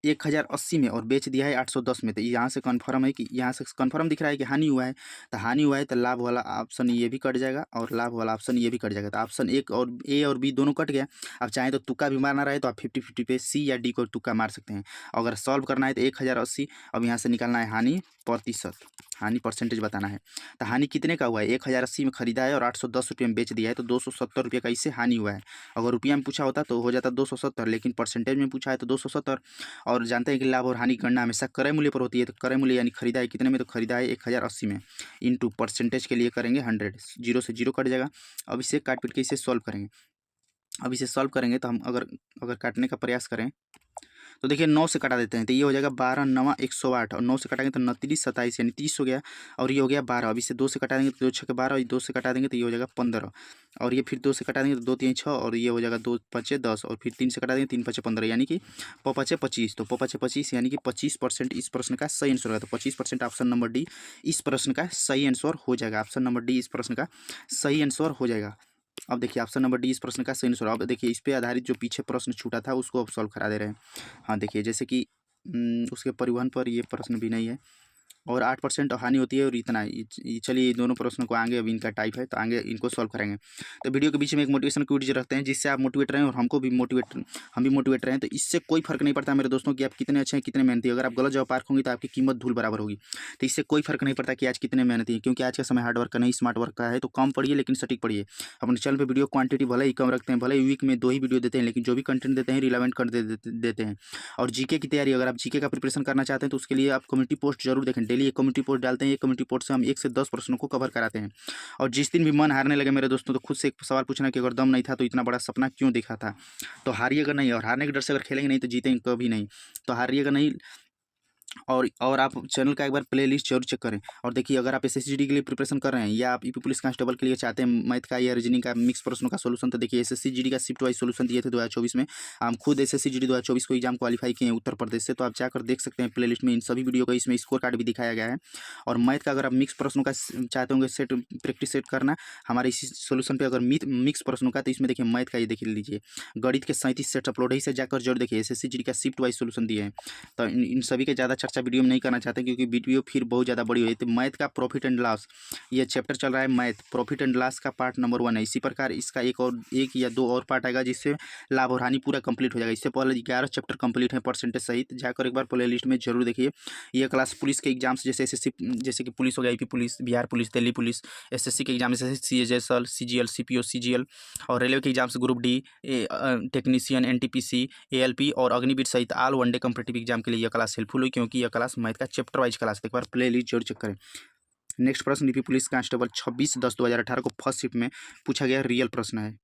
1080 में और बेच दिया है 810 में। तो यहाँ से कन्फर्म है कि यहाँ से कन्फर्म दिख रहा है कि हानि हुआ है। तो हानि हुआ है तो लाभ वाला ऑप्शन ये भी कट जाएगा और लाभ वाला ऑप्शन ये भी कट जाएगा। तो ऑप्शन एक और ए और बी दोनों कट गया। अब चाहे तो तुक्का भी मारना रहे तो आप 50-50 पे सी या डी को तुक्का मार सकते हैं। अगर सॉल्व करना है तो 1080। अब यहाँ से निकालना है हानि प्रतिशत, हानि परसेंटेज बताना है। तो हानि कितने का हुआ है, 1080 में खरीदा है और 810 रुपये में बेच दिया है, तो 270 रुपये का इससे हानि हुआ है। अगर रुपया में पूछा होता तो हो जाता 270, लेकिन परसेंटेज में पूछा है तो 270। और जानते हैं कि लाभ और हानि गणना हमेशा क्रय मूल्य पर होती है। तो क्रय मूल्य यानी खरीदा है कितने में, तो खरीदा है 1080 में इंटू परसेंटेज के लिए करेंगे 100, जीरो से जीरो कट जाएगा। अब इसे काट पीट के इसे सॉल्व करेंगे। अब इसे सॉल्व करेंगे तो हम अगर काटने का प्रयास करें तो देखिए 9 से कटा देते हैं तो ये हो जाएगा 12 9 108 और 9 से कटाएंगे तो 29 27 यानी 30 हो गया और ये हो गया 12। अब इसे 2 से कटा देंगे तो 2 6 12 और 2 से कटा देंगे तो ये हो जाएगा 15 और ये फिर 2 से कटा देंगे तो 2 3 6 और ये हो जाएगा 2 5 10 और फिर 3 से कटा देंगे 3 5 15 यानी कि 5 25। तो 5 25 यानी कि 25% इस प्रश्न का सही आंसर होगा। तो 25% ऑप्शन नंबर डी इस प्रश्न का सही आंसर हो जाएगा। ऑप्शन नंबर डी इस प्रश्न का सही आंसर हो जाएगा। अब देखिए ऑप्शन नंबर डी इस प्रश्न का सही आंसर। अब देखिए इस पे आधारित जो पीछे प्रश्न छूटा था उसको अब सॉल्व करा दे रहे हैं। हाँ देखिए जैसे कि उसके परिवहन पर ये प्रश्न भी नहीं है और 8% हानि होती है और इतना चलिए ये दोनों प्रश्नों को आगे अभी इनका टाइप है तो आगे इनको सॉल्व करेंगे। तो वीडियो के बीच में एक मोटिवेशन क्विज रखते हैं जिससे आप मोटिवेट रहें और हम भी मोटिवेट रहें। तो इससे कोई फर्क नहीं पड़ता मेरे दोस्तों कि आप कितने अच्छे हैं कितने मेहनती। अगर आप गलत जवाब पार्क होंगे तो आपकी कीमत धूल बराबर होगी। तो इससे कोई फर्क नहीं पड़ता कि आज कितने मेहनती हैं, क्योंकि आज का समय हार्ड वर्क का नहीं स्मार्ट वर्क का है। तो कम पढ़िए लेकिन सटीक पढ़िए। अपने चैनल पर वीडियो क्वांटिटी भले ही कम रखते हैं, भले ही वीक में 2 ही वीडियो देते हैं, लेकिन जो भी कंटेंट देते हैं रिलेवेंट कंटेंट देते हैं। और जीके की तैयारी अगर आप जीके का प्रिपरेशन करना चाहते हैं तो उसके लिए आप कम्युनिटी पोस्ट जरूर देखें। डेली एक कम्युनिटी पोस्ट डालते हैं, एक कम्युनिटी पोस्ट से हम 1 से 10 प्रश्नों को कवर कराते हैं। और जिस दिन भी मन हारने लगे मेरे दोस्तों तो खुद से एक सवाल पूछना कि अगर दम नहीं था तो इतना बड़ा सपना क्यों देखा था। तो हारिएगा नहीं और हारने के डर से अगर खेलेंगे नहीं तो जीतेंगे कभी नहीं। तो हारिएगा नहीं। और आप चैनल का एक बार प्लेलिस्ट जरूर चेक करें। और देखिए अगर आप एसएससीजीडी के लिए प्रिपरेशन कर रहे हैं या आप यूपी पुलिस कांस्टेबल के लिए चाहते हैं मैथ का या रीजनिंग का मिक्स प्रश्नों का सोल्यूशन, तो देखिए एसएससीजीडी का शिफ्ट वाइज सोल्यूशन दिए थे 2024 में। हम खुद एसएससीजीडी 2024 को एग्जाम क्वालिफाई किए हैं उत्तर प्रदेश से, तो आप जाकर देख सकते हैं प्लेलिस्ट में इन सभी वीडियो का इसमें स्कोर कार्ड भी दिखाया गया है। और मैथ का अगर आप मिक्स प्रश्नों का चाहते होंगे सेट प्रैक्टिस सेट करना हमारे इसी सोल्यूशन पर, अगर मिक्स प्रश्नों का, तो इसमें देखिए मैथ का ये देख लीजिए गणित के 37 सेट अपलोड है, इसे जाकर जरूर देखिए। एसएससीजीडी का शिफ्ट वाइज सोल्यूशन दिए हैं। तो इन सभी के ज़्यादा चर्चा वीडियो में नहीं करना चाहते क्योंकि वीडियो फिर बहुत ज़्यादा बड़ी हुई। तो मैथ का प्रॉफिट एंड लॉस ये चैप्टर चल रहा है, मैथ प्रॉफिट एंड लॉस का पार्ट नंबर 1 है। इसी प्रकार इसका एक या 2 और पार्ट आएगा जिससे लाभ और हानि पूरा कंप्लीट हो जाएगा। इससे पहले 11 चैप्टर कंप्लीट है परसेंटेज सहित, जाकर एक बार प्ले लिस्ट में जरूर देखिए। यह क्लास पुलिस के एग्जाम्स जैसे एसएससी जैसे कि पुलिस हो गया, UP police, Bihar police, Delhi police, SSC के एग्जाम जैसे सीएचएसएल, सीजीएल, सीपीओ, सीजीएल और रेलवे के exams group D, technician, NTPC, ALP और अग्निवीर सहित ऑल वनडे कॉम्पिटिटिव एग्जाम के लिए यह क्लास हेल्पफुल हुई, क्योंकि यह क्लास मैथ का चैप्टर वाइज क्लास है। एक बार प्ले लिस्ट जरूर चेक करें। नेक्स्ट प्रश्न यूपी पुलिस कांस्टेबल 26/10/2018 को फर्स्ट शिफ्ट में पूछा गया रियल प्रश्न है।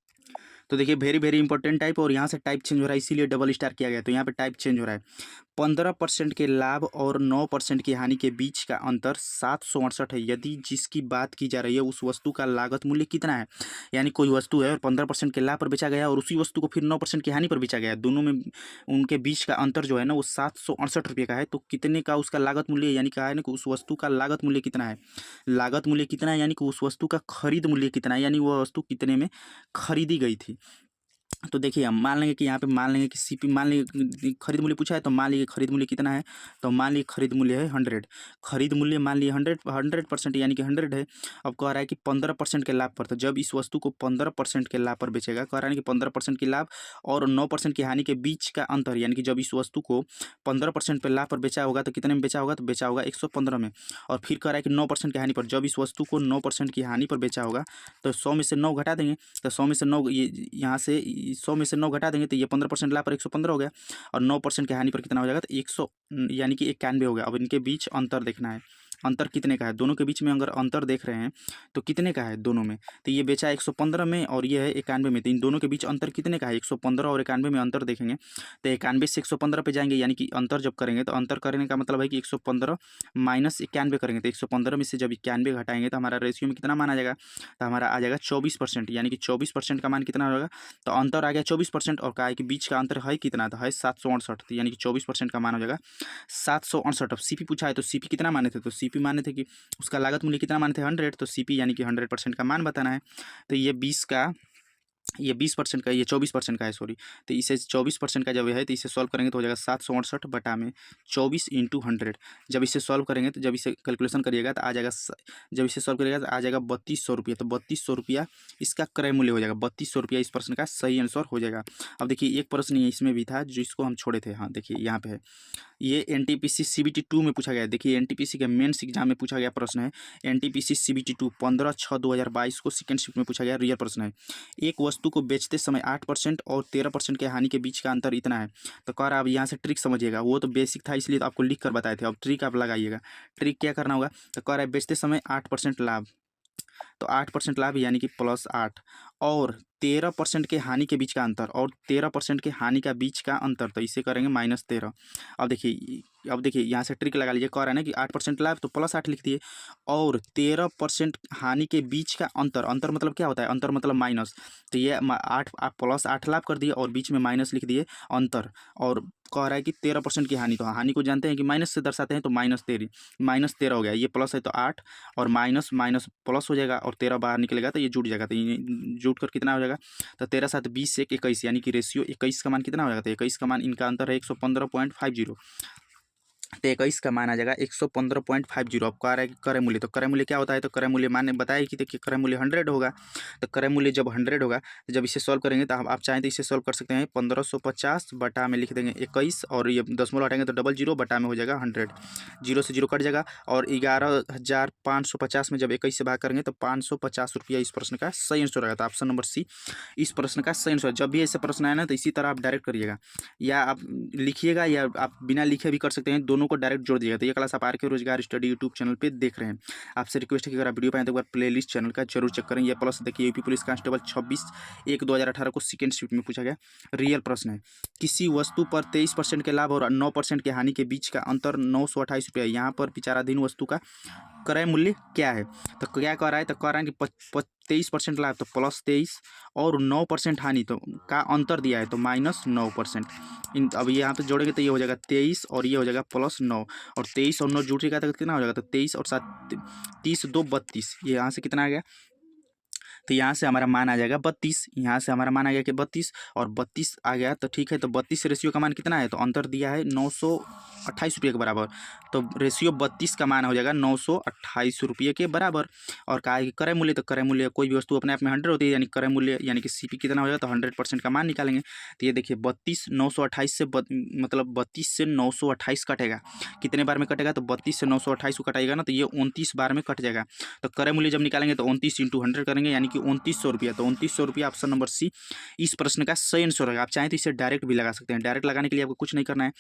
तो देखिए वेरी इंपॉर्टेंट टाइप, और यहाँ से टाइप चेंज हो रहा है इसीलिए डबल स्टार किया गया। तो यहाँ पे टाइप चेंज हो रहा है। 15% के लाभ और 9% की हानि के बीच का अंतर 768 है यदि जिसकी बात की जा रही है उस वस्तु का लागत मूल्य कितना है। यानी कोई वस्तु है और 15% के लाभ पर बेचा गया और उसी वस्तु को फिर 9% की हानि पर बेचा गया, दोनों में उनके बीच का अंतर जो है ना वो 768 रुपये का है। तो कितने का उसका लागत मूल्य, यानी कहा है ना कि उस वस्तु का लागत मूल्य कितना है। लागत मूल्य कितना है यानी कि उस वस्तु का खरीद मूल्य कितना है, यानी वह वस्तु कितने में खरीदी गई थी। तो देखिए हम मान लेंगे कि यहाँ पे मान लेंगे कि सीपी मान लेंगे खरीद मूल्य पूछा है, तो मान लीजिए खरीद मूल्य कितना है, तो मान लीजिए खरीद मूल्य है 100। खरीद मूल्य मान लीजिए 100% यानी कि 100 है। अब कह रहा है कि 15% के लाभ पर, तो जब इस वस्तु को 15% के लाभ पर बेचेगा, कह रहा है कि 15% की लाभ और 9% की हानि के बीच का अंतर, यानी कि जब इस वस्तु को 15% पे लाभ पर बेचा होगा तो कितने में बेचा होगा, तो बेचा होगा 115 में। और फिर कह रहा है कि 9% की हानि पर, जब इस वस्तु को 9% की हानि पर बेचा होगा तो 100 में से 9 घटा देंगे, तो 100 में से 9 ये यहाँ से 100 में से 9 घटा देंगे तो ये 15% लाभ पर 115 हो गया, और 9% की हानि पर कितना हो जाएगा, तो 100 यानी कि 91 हो गया। अब इनके बीच अंतर देखना है, अंतर कितने का है दोनों के बीच में, अगर अंतर देख रहे हैं तो कितने का है दोनों में, तो ये बेचा 115 में और ये है 91 में, तो इन दोनों के बीच अंतर कितने का है, 115 और 91 में अंतर देखेंगे तो 91 से 115 पे जाएंगे, यानी कि अंतर जब करेंगे तो अंतर करने का मतलब है कि 115 माइनस 91 करेंगे, तो 115 में से जब 91 घटाएंगे तो हमारा रेशियो में कितना मान आ जाएगा, तो हमारा आ जाएगा 24%, यानी कि 24% का मान कितना होगा, तो अंतर आ गया 24%, और कहा है कि बीच का अंतर है कितना, तो है 768, तो यानी कि 24% का मान हो जाएगा 768। अब सीपी पूछा है तो सीपी कितना माने थे, तो सीपी माने थे कि उसका लागत मूल्य कितना माने थे 100, तो सीपी यानी कि 100% का मान बताना है। तो ये 20% का, ये 24% का है सॉरी, तो इसे 24% का जब है तो इसे सॉल्व करेंगे तो हो जाएगा 768 बटा में 24 इंटू 100। जब इसे सॉल्व करेंगे तो जब इसे कैलकुलेशन करिएगा तो आ जाएगा, जब इसे सॉल्व करिएगा तो आ जाएगा 3200 रुपया, तो 3200 रुपया इसका क्रय मूल्य हो जाएगा, 3200 रुपया इस प्रश्न का सही आंसर हो जाएगा। अब देखिए एक प्रश्न ये इसमें भी था जिसको हम छोड़े थे, हाँ देखिए यहाँ पे है, ये एनटीपीसी सीबीटी 2 में पूछा गया है। देखिए एनटीपीसी के मेंस एग्जाम में पूछा गया प्रश्न है, एनटीपीसी सीबीटी 2 15/6/2022 को सेकंड शिफ्ट में पूछा गया रियल प्रश्न है। एक वस्तु को बेचते समय 8% और 13% के हानि के बीच का अंतर इतना है, तो कह रहा अब यहाँ से ट्रिक समझिएगा, वो तो बेसिक था इसलिए तो आपको लिख कर बताए थे, अब ट्रिक आप लगाइएगा। ट्रिक क्या करना होगा, तो कह रहा है बेचते समय 8% लाभ, तो 8% लाभ यानी कि +8, और 13% के हानि के बीच का अंतर, और 13% के हानि का बीच का अंतर, तो इसे करेंगे -13। अब देखिए यहाँ से ट्रिक लगा लीजिए, कह रहा है ना कि 8% लाभ तो +8 लिख दिए, और 13% हानि के बीच का अंतर, अंतर मतलब क्या होता है, अंतर मतलब माइनस, तो ये 8 आप +8 लाभ कर दिए और बीच में माइनस लिख दिए अंतर, और कह रहा है कि 13% की हानि, तो हानि को जानते हैं कि माइनस से दर्शाते हैं, तो -13 हो गया, ये प्लस है तो 8 और माइनस माइनस प्लस हो जाएगा, और 13 बाहर निकलेगा तो ये जुड़ जाएगा, तो ये जुट कर कितना हो जाएगा, तो 13 7 20 से 21, यानी कि रेशियो 21 का मान कितना हो जाएगा, तो 21 का मान इनका अंतर है 115.50, तो 21 का मान आ जाएगा 115.50। अब कह रहा है कि क्रय मूल्य, तो क्रय मूल्य क्या होता है, तो क्रय मूल्य माने बताया कि देखिए क्रय मूल्य 100 होगा, तो क्रय मूल्य जब 100 होगा तो जब इसे सॉल्व करेंगे तो आप चाहें तो इसे सॉल्व कर सकते हैं, 1550 बटा में लिख देंगे 21, और ये दशमलव हटाएंगे तो 00 बटा में हो जाएगा 100, 0 से 0 कट जाएगा, और 11,550 में जब 21 से भाग करेंगे तो 550 रुपया इस प्रश्न का सही आंसर रहेगा। तो ऑप्शन नंबर सी इस प्रश्न का सही आंसर। जब भी ऐसे प्रश्न आए ना तो इसी तरह आप डायरेक्ट करिएगा, या आप लिखिएगा या आप बिना लिखे भी कर सकते हैं, दोनों को डायरेक्ट जोड़ दिएगा। तो ये क्लास आप आर के रोजगार स्टडी यूट्यूब चैनल पे देख रहे हैं। आपसे रिक्वेस्ट है कि अगर आप वीडियो पाएँ तो एक बार प्ले लिस्ट चैनल का जरूर चेक करें। ये प्लस देखिए यूपी पुलिस कांस्टेबल 26/1/2018 को सेकेंड शिफ्ट में पूछा गया रियल प्रश्न है। किसी वस्तु पर 23% के लाभ और 9% के हानि के बीच का अंतर 928 रुपया है। यहाँ पर विचाराधीन वस्तु का क्रय मूल्य क्या है, तो क्या कह रहा है, तो कह रहा है कि 23% लाभ तो +23 और 9% हानि तो का अंतर दिया है तो -9%। इन अब यहाँ पे जोड़ेंगे तो ये हो जाएगा 23 और ये हो जाएगा +9, और 23 और 9 जुड़ेगा तो कितना हो जाएगा, तो 23 और 7 30 2 32, ये यहाँ से कितना आ गया, तो यहाँ से हमारा मान आ जाएगा 32, यहाँ से हमारा मान आ गया कि 32 और 32 आ गया, तो ठीक है, तो 32 रेशियो का मान कितना है, तो अंतर दिया है 928 रुपये के बराबर, तो रेशियो 32 का मान हो जाएगा 928 रुपये के बराबर। और कहा है कि क्रय मूल्य, तो क्रय मूल्य कोई भी वस्तु अपने आप में 100 होती है, यानी क्रय मूल्य यानी कि सीपी कितना हो जाएगा, तो 100% का मान निकालेंगे। तो ये देखिए 32 928 से मतलब 32 से 928 कटेगा, कितने बार में कटेगा, तो 32 से 928 को कटाएगा ना तो ये 29 बार में कट जाएगा। तो क्रय मूल्य जब निकालेंगे तो 29 × 100 करेंगे, यानी कि 2900 रुपया, तो 2900 रुपया ऑप्शन नंबर सी इस प्रश्न का सही आंसर होगा। आप चाहें तो इसे डायरेक्ट भी लगा सकते हैं। डायरेक्ट लगाने के लिए आपको कुछ नहीं करना है,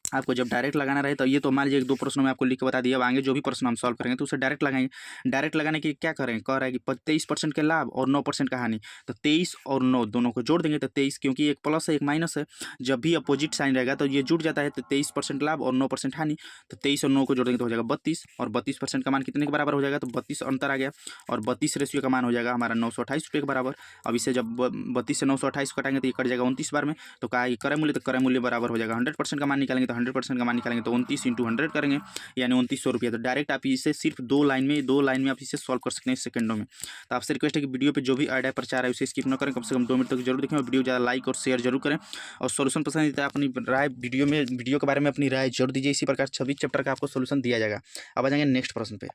आपको जब डायरेक्ट लगाना रहे तो ये तो मान लीजिए 2 प्रश्नों में आपको लिख के बता दिया, अब आगे जो भी प्रश्न हम सॉल्व करेंगे तो उसे डायरेक्ट लगाएंगे। डायरेक्ट लगाने के लिए क्या करें, कह रहा है कि 23% के लाभ और 9% का हानि, तो 23 और 9 दोनों को जोड़ देंगे, तो 23 क्योंकि एक प्लस है एक माइनस है, जब भी अपोजिट साइन रहेगा तो ये जुड़ जाता है, तो 23% लाभ और 9% हानि, तो 23 और 9 को जोड़ देंगे तो हो जाएगा 32, और 32% का मान कितने के बराबर हो जाएगा, तो 32 अंतर आ गया, और 32 रेशियो का मान हो जाएगा हमारा 928 रुपये के बराबर। अब इसे जब 32 से 928 कटाएंगे तो ये कट जाएगा 29 बार में, तो कहा कि क्रय मूल्य, तो क्रय मूल्य बराबर हो जाएगा 100% का मान निकालेंगे तो 100% का मान निकालेंगे तो 29 × 100 करेंगे यानी 2900 रुपया। तो डायरेक्ट आप इसे सिर्फ दो लाइन में आप इसे सॉल्व कर सकते हैं सेकंडों में। तो आपसे रिक्वेस्ट है कि वीडियो पे जो भी ऐड है प्रचार है उसे स्किप न करें, कम से कम 2 मिनट तक जरूर देखें और वीडियो ज़्यादा लाइक और शेयर जरूर करें। और सोल्यूशन पसंद आता है अपनी राय वीडियो के बारे में अपनी राय जरूर दीजिए। इसी प्रकार सभी चैप्टर का आपको सोल्यूशन दिया जाएगा। अब आ जाएंगे नेक्स्ट प्रश्न पे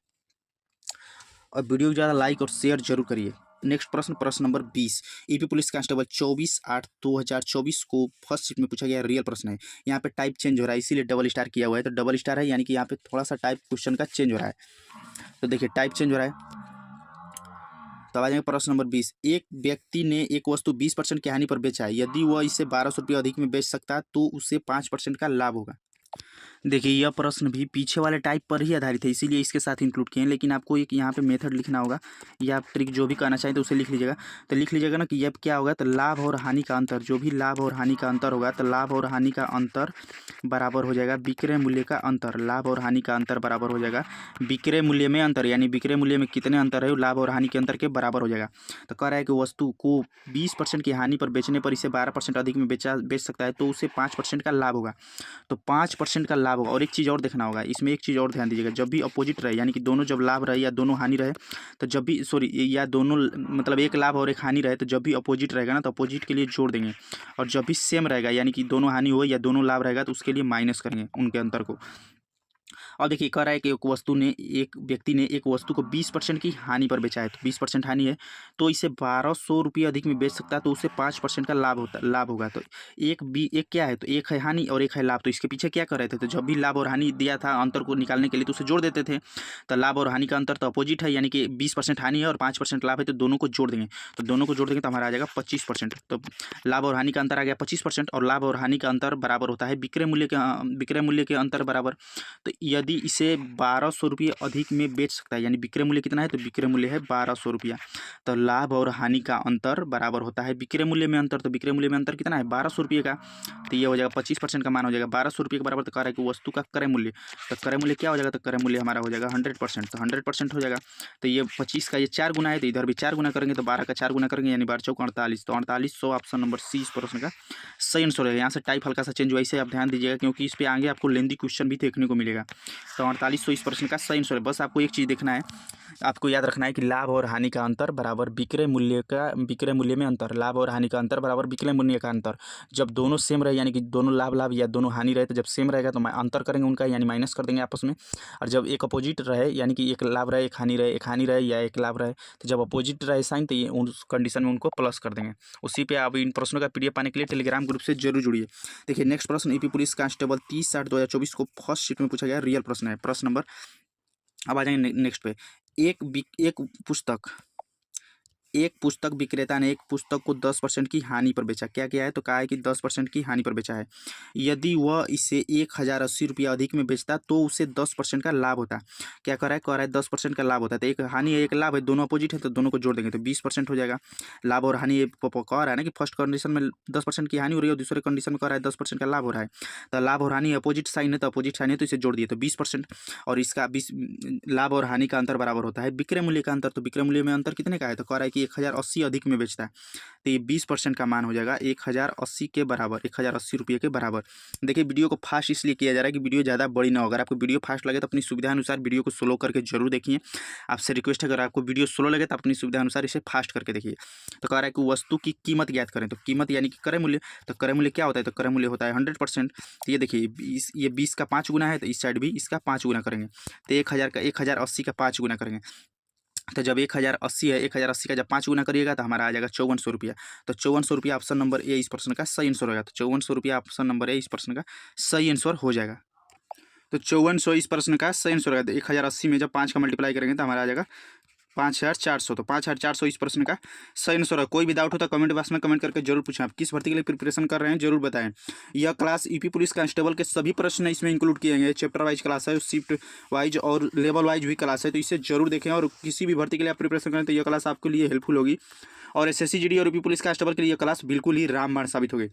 और वीडियो को ज़्यादा लाइक और शेयर जरूर करिए। नेक्स्ट प्रश्न नंबर 20 ईपी पुलिस कांस्टेबल 24/8/2024 को फर्स्ट शिफ्ट में पूछा गया रियल प्रश्न है। यहाँ पे टाइप चेंज हो रहा है इसीलिए डबल स्टार किया हुआ है। तो डबल स्टार है यानी कि यहाँ पे थोड़ा सा टाइप क्वेश्चन का चेंज हो रहा है। तो देखिए टाइप चेंज हो रहा है। तो आ जाएंगे प्रश्न नंबर 20। एक व्यक्ति ने एक वस्तु 20% की हानि पर बेचा है। यदि वह इसे 1200 रुपये अधिक में बेच सकता है तो उसे 5% का लाभ होगा। देखिए यह प्रश्न भी पीछे वाले टाइप पर ही आधारित है इसीलिए इसके साथ इंक्लूड किए हैं, लेकिन आपको एक यहाँ पे मेथड लिखना होगा या आप ट्रिक जो भी कहना चाहें तो उसे लिख लीजिएगा। तो लिख लीजिएगा ना कि यह क्या होगा, तो लाभ और हानि का अंतर, जो भी लाभ और हानि का अंतर होगा तो लाभ और हानि का अंतर बराबर हो जाएगा विक्रय मूल्य का अंतर। लाभ और हानि का अंतर बराबर हो जाएगा विक्रय मूल्य में अंतर, यानी विक्रय मूल्य में कितने अंतर है लाभ और हानि के अंतर के बराबर हो जाएगा। तो कह रहा है कि वस्तु को 20% की हानि पर बेचने पर इसे 12% अधिक में बेच सकता है तो उसे 5% का लाभ होगा। तो 5% का लाभ होगा। और एक चीज़ और देखना होगा इसमें, एक चीज़ और ध्यान दीजिएगा, जब भी अपोजिट रहे यानी कि दोनों जब लाभ रहे या दोनों हानि रहे तो जब भी या दोनों मतलब एक लाभ और एक हानि रहे तो जब भी अपोजिट रहेगा ना तो अपोजिट के लिए जोड़ देंगे, और जब भी सेम रहेगा यानी कि दोनों हानि हो या दोनों लाभ रहेगा तो उसके लिए माइनस करेंगे उनके अंतर को। और देखिए कह रहा है कि एक व्यक्ति ने एक वस्तु को 20% की हानि पर बेचा है। तो 20% हानि है तो इसे 1200 रुपये अधिक में बेच सकता है तो उसे 5% का लाभ होगा। तो एक क्या है, तो एक है हानि और एक है लाभ। तो इसके पीछे क्या कर रहे थे, तो जब भी लाभ और हानि दिया था अंतर को निकालने के लिए तो उसे जोड़ देते थे। तो लाभ और हानि का अंतर तो अपोजिट है यानी कि 20% हानि है और 5% लाभ है, तो दोनों को जोड़ देंगे। तो दोनों को जोड़ देंगे तो हमारा आ जाएगा 25%। तो लाभ और हानि का अंतर आ गया 25% और लाभ और हानि का अंतर बराबर होता है विक्रय मूल्य के अंतर बराबर। तो यदि इसे 1200 रुपये अधिक में बेच सकता है यानी विक्रय मूल्य कितना है, तो विक्रय मूल्य है 1200 रुपया। तो लाभ और हानि का अंतर बराबर होता है विक्रय मूल्य में अंतर। तो विक्रय मूल्य में अंतर कितना है 1200 रुपये का, तो ये हो जाएगा 25% का मान हो जाएगा 1200 रुपये के बराबर। तो कह रहा है कि वस्तु का क्रय मूल्य, तो क्रय मूल्य क्या हो जाएगा, तो क्रय मूल्य हमारा हो जाएगा 100%। तो 100% हो जाएगा। तो ये 25 का ये 4 गुना है तो इधर भी 4 गुना करेंगे, तो 12 का 4 गुना करेंगे यानी 12 चौक 48। तो 4800 ऑप्शन नंबर सी इस प्रश्न का सही आंसर रहेगा। यहाँ से टाइप हल्का सा चेंज हुआ, इसे आप ध्यान दीजिएगा क्योंकि इस पर आगे आपको लेंदी क्वेश्चन भी देखने को मिलेगा। तो 4800 इस प्रश्न का सही आंसर है। बस आपको एक चीज़ देखना है, आपको याद रखना है कि लाभ और हानि का अंतर बराबर विक्रय मूल्य में अंतर। लाभ और हानि का अंतर बराबर विक्रय मूल्य का अंतर। जब दोनों सेम रहे यानी कि दोनों लाभ या दोनों हानि रहे तो जब सेम रहेगा तो अंतर करेंगे उनका यानी माइनस कर देंगे आपस में। और जब एक अपोजिट रहे यानी कि एक लाभ रहे एक हानि रहे या एक लाभ रहे तो जब अपोजिट रहे साइन तो ये उस कंडीशन में उनको प्लस कर देंगे। उसी पे आप इन प्रश्नों का PDF पाने के लिए टेलीग्राम ग्रुप से जरूर जुड़िए। देखिए नेक्स्ट प्रश्न ईपी पुलिस कांस्टेबल 30/8/2024 को फर्स्ट शिफ्ट में पूछा गया रियल प्रश्न है। प्रश्न नंबर, अब आ जाएंगे नेक्स्ट पे। एक पुस्तक विक्रेता ने एक पुस्तक को 10% की हानि पर बेचा। क्या किया है, तो कहा है कि 10% की हानि पर बेचा है। यदि वह इसे 1080 रुपया अधिक में बेचता तो उसे 10% का लाभ होता। क्या कर रहा है, 10% का लाभ होता है। तो एक हानि है एक लाभ है, दोनों अपोजिट है तो दोनों को जोड़ देंगे तो 20% हो जाएगा। लाभ और हानि कह रहा है ना कि फर्स्ट कंडीशन में 10% की हानि हो रही है और दूसरे कंडीशन में कह रहा है 10% का लाभ हो रहा है। तो लाभ और हानि अपोजिट साइन है तो अपोजिट साइन है तो इसे जोड़ दिए तो 20%। और इसका 20 लाभ और हानि का अंतर बराबर होता है विक्रय मूल्य का अंतर। तो विक्रय मूल्य में अंतर कितने का है, तो कह रहा है कि 1080 अधिक में बेचता है तो ये 20% का मान हो जाएगा 1080 के बराबर, 1080 रुपये के बराबर। देखिए वीडियो को फास्ट इसलिए किया जा रहा है कि वीडियो ज़्यादा बड़ी ना हो। अगर आपको वीडियो फास्ट लगे तो अपनी सुविधा अनुसार वीडियो को स्लो करके जरूर देखिए। आपसे रिक्वेस्ट है अगर आपको वीडियो स्लो लगे तो अपनी सुविधा अनुसार इसे फास्ट करके देखिए। तो कह रहा है कि वस्तु की कीमत ज्ञात करें। तो कीमत यानी कि क्रय मूल्य, तो क्रय मूल्य क्या होता है, तो क्रय मूल्य होता है 100%। तो ये देखिए ये 20 का 5 गुना है तो इस साइड भी इसका 5 गुना करेंगे तो 1080 का 5 गुना करेंगे। तो जब 1080 है 1080 का जब 5 गुना करिएगा तो हमारा आ जाएगा 5400 रुपया। तो 5400 रुपया ऑप्शन नंबर ए इस प्रश्न का सही आंसर होगा। तो 5400 रुपया ऑप्शन नंबर ए इस प्रश्न का सही आंसर हो जाएगा। तो 5400 इस प्रश्न का सही आंसर होगा। तो 1080 में जब 5 का मल्टीप्लाई करेंगे तो हमारा आ जाएगा 5400। तो 5400 इस प्रश्न का सही आंसर है। कोई भी डाउट हो तो कमेंट बॉक्स में कमेंट करके जरूर पूछें। आप किस भर्ती के लिए प्रिपरेशन कर रहे हैं जरूर बताएं। यह क्लास ईपी पुलिस कांस्टेबल के सभी प्रश्न इसमें इंक्लूड किए गए। चैप्टर वाइज क्लास है, शिफ्ट वाइज और लेवल वाइज भी क्लास है, तो इसे जरूर देखें। और किसी भी भर्ती के लिए आप प्रिपरेशन करें तो यह क्लास आपके लिए हेल्पफुल होगी। और SSC GD और यूपी पुलिस कांस्टेबल के लिए यह क्लास बिल्कुल ही रामबाण साबित होगी।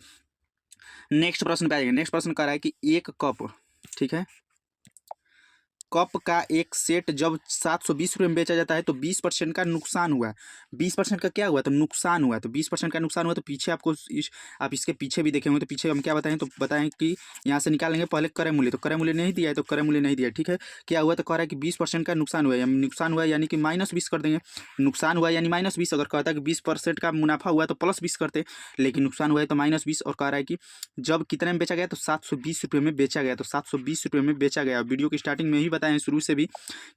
नेक्स्ट प्रश्न पे आएंगे। नेक्स्ट प्रश्न कह रहा है कि एक कप, ठीक है, कप का एक सेट जब 720 रुपये में बेचा जाता है तो 20% का नुकसान हुआ है। 20% का क्या हुआ? तो नुकसान हुआ है। तो 20% का नुकसान हुआ तो पीछे आपको आप इसके पीछे भी देखे होंगे, तो पीछे हम क्या बताएं, तो बताएं कि यहाँ से निकालेंगे पहले क्रय मूल्य। तो क्रय मूल्य नहीं दिया है, तो क्रय मूल्य नहीं दिया है, ठीक है। क्या हुआ? तो कह रहा है कि 20% का नुकसान हुआ है। नुकसान हुआ यानी कि -20 कर देंगे। नुकसान हुआ यानी -20। अगर कहता है कि 20% का मुनाफा हुआ तो +20 करते, लेकिन नुकसान हुआ है तो -20। और कह रहा है कि जब कितने में बेचा गया? तो 720 रुपये में बेचा गया। तो 720 रुपये में बेचा गया। वीडियो की स्टार्टिंग में ही बताएं, शुरू से भी,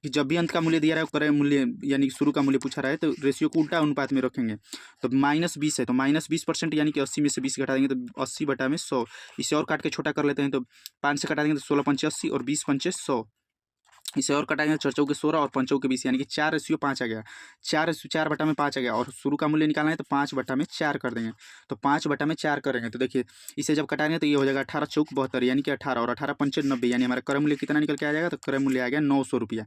कि जब भी अंत का मूल्य दिया रहा है, क्रय मूल्य यानी शुरू का मूल्य पूछा रहा है, तो रेशियो को उल्टा अनुपात में रखेंगे। तो -20 है तो -20% यानी कि 80 में से 20 घटा देंगे तो 80/100। इसे और काट के छोटा कर लेते हैं तो 5 से कटा देंगे तो 16 पंचे 80 और 20 पंचे 100। इसे और कटाएंगे तो 4 चौके 16 और 5 चौके 20 यानी कि 4:5 आ गया। 4/5 आ गया। और शुरू का मूल्य निकालना है तो 5/4 कर देंगे। तो 5/4 करेंगे तो देखिए इसे जब कटाएंगे तो ये हो जाएगा 18 चौक 72 यानी कि 18 और 18 पंचे 90 यानी हमारा क्रय मूल्य कितना निकल के आ जाएगा? तो क्रय मूल्य आ गया 900 रुपया।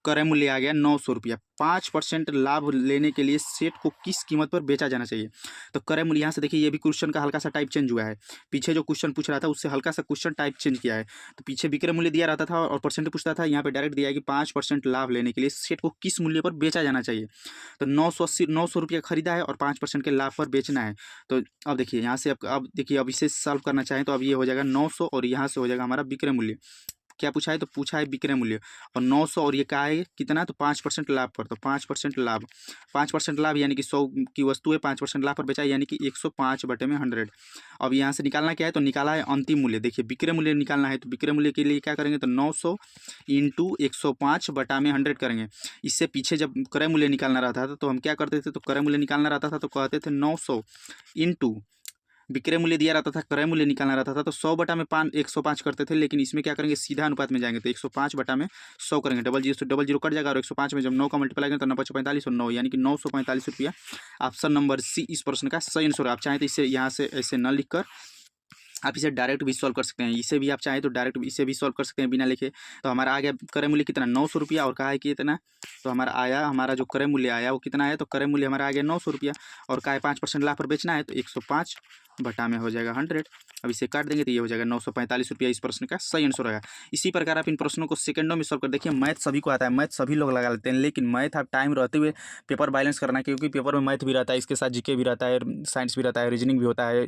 क्रय मूल्य आ गया 900 रुपया। 5% लाभ लेने के लिए सेट को किस कीमत पर बेचा जाना चाहिए? तो क्रय मूल्य यहाँ से देखिए ये भी क्वेश्चन का हल्का सा टाइप चेंज हुआ है। पीछे जो क्वेश्चन पूछ रहा था उससे हल्का सा क्वेश्चन टाइप चेंज किया है। तो पीछे विक्रय मूल्य दिया रहता था और परसेंट पूछता था, यहाँ पे डायरेक्ट दिया है कि 5% लाभ लेने के लिए सेट को किस मूल्य पर बेचा जाना चाहिए। तो 900 रुपया खरीदा है और 5% के लाभ पर बेचना है। तो अब देखिए यहाँ से अब देखिए अब इसे सॉल्व करना चाहें तो अब ये हो जाएगा 900 और यहाँ से हो जाएगा हमारा विक्रय मूल्य। क्या पूछा है? तो पूछा है विक्रय मूल्य और 900 और ये क्या है कितना? तो 5% लाभ पर। तो 5% लाभ, 5% लाभ यानी कि 100 की वस्तु है, 5% लाभ पर बेचा है यानी कि 105/100। अब यहाँ से निकालना क्या है? तो निकाला है अंतिम मूल्य। देखिए विक्रय मूल्य निकालना है तो विक्रय मूल्य के लिए क्या करेंगे? तो 900 इंटू 105/100 करेंगे। इससे पीछे जब क्रय मूल्य निकालना रहता था तो हम क्या करते थे? तो क्रय मूल्य निकालना रहता था तो कहते थे 900 इंटू विक्रय मूल्य दिया रहता था, क्रय मूल्य निकालना रहता था तो 100/105 करते थे। लेकिन इसमें क्या करेंगे? सीधा अनुपात में जाएंगे तो 105/100 करेंगे। डबल जीरो कट जाएगा और 105 में जब 9 का मल्टीप्लाई करेंगे तो 9 45 और 9 यानी कि 945 रुपया। ऑप्शन नंबर सी इस प्रश्न का सही आंसर है। आप चाहें तो इसे यहाँ से ऐसे न लिखकर आप इसे डायरेक्ट भी सॉल्व कर सकते हैं। इसे भी आप चाहें तो डायरेक्ट इसे भी सॉल्व कर सकते हैं बिना लिखे। तो हमारा आ गया क्रय मूल्य कितना? 900 रुपया। और कहा है कि इतना, तो हमारा आया, हमारा जो क्रय मूल्य आया वो कितना आया? तो क्रय मूल्य हमारा आ गया 900 रुपया। और कहा है 5% लाभ पर बेचना है तो 105 में हो जाएगा 100। अब इसे काट देंगे तो ये हो जाएगा 945 रुपया। इस प्रश्न का सही आंसर होगा। इसी प्रकार आप इन प्रश्नों को सेकंडों में सॉल्व कर देखिए। मैथ सभी को आता है, मैथ सभी लोग लगा लेते हैं, लेकिन मैथ आप टाइम रहते हुए पेपर बैलेंस करना, क्योंकि पेपर में मैथ भी रहता है, इसके साथ जीके भी रहता है, साइंस भी रहता है, रीजनिंग भी होता है,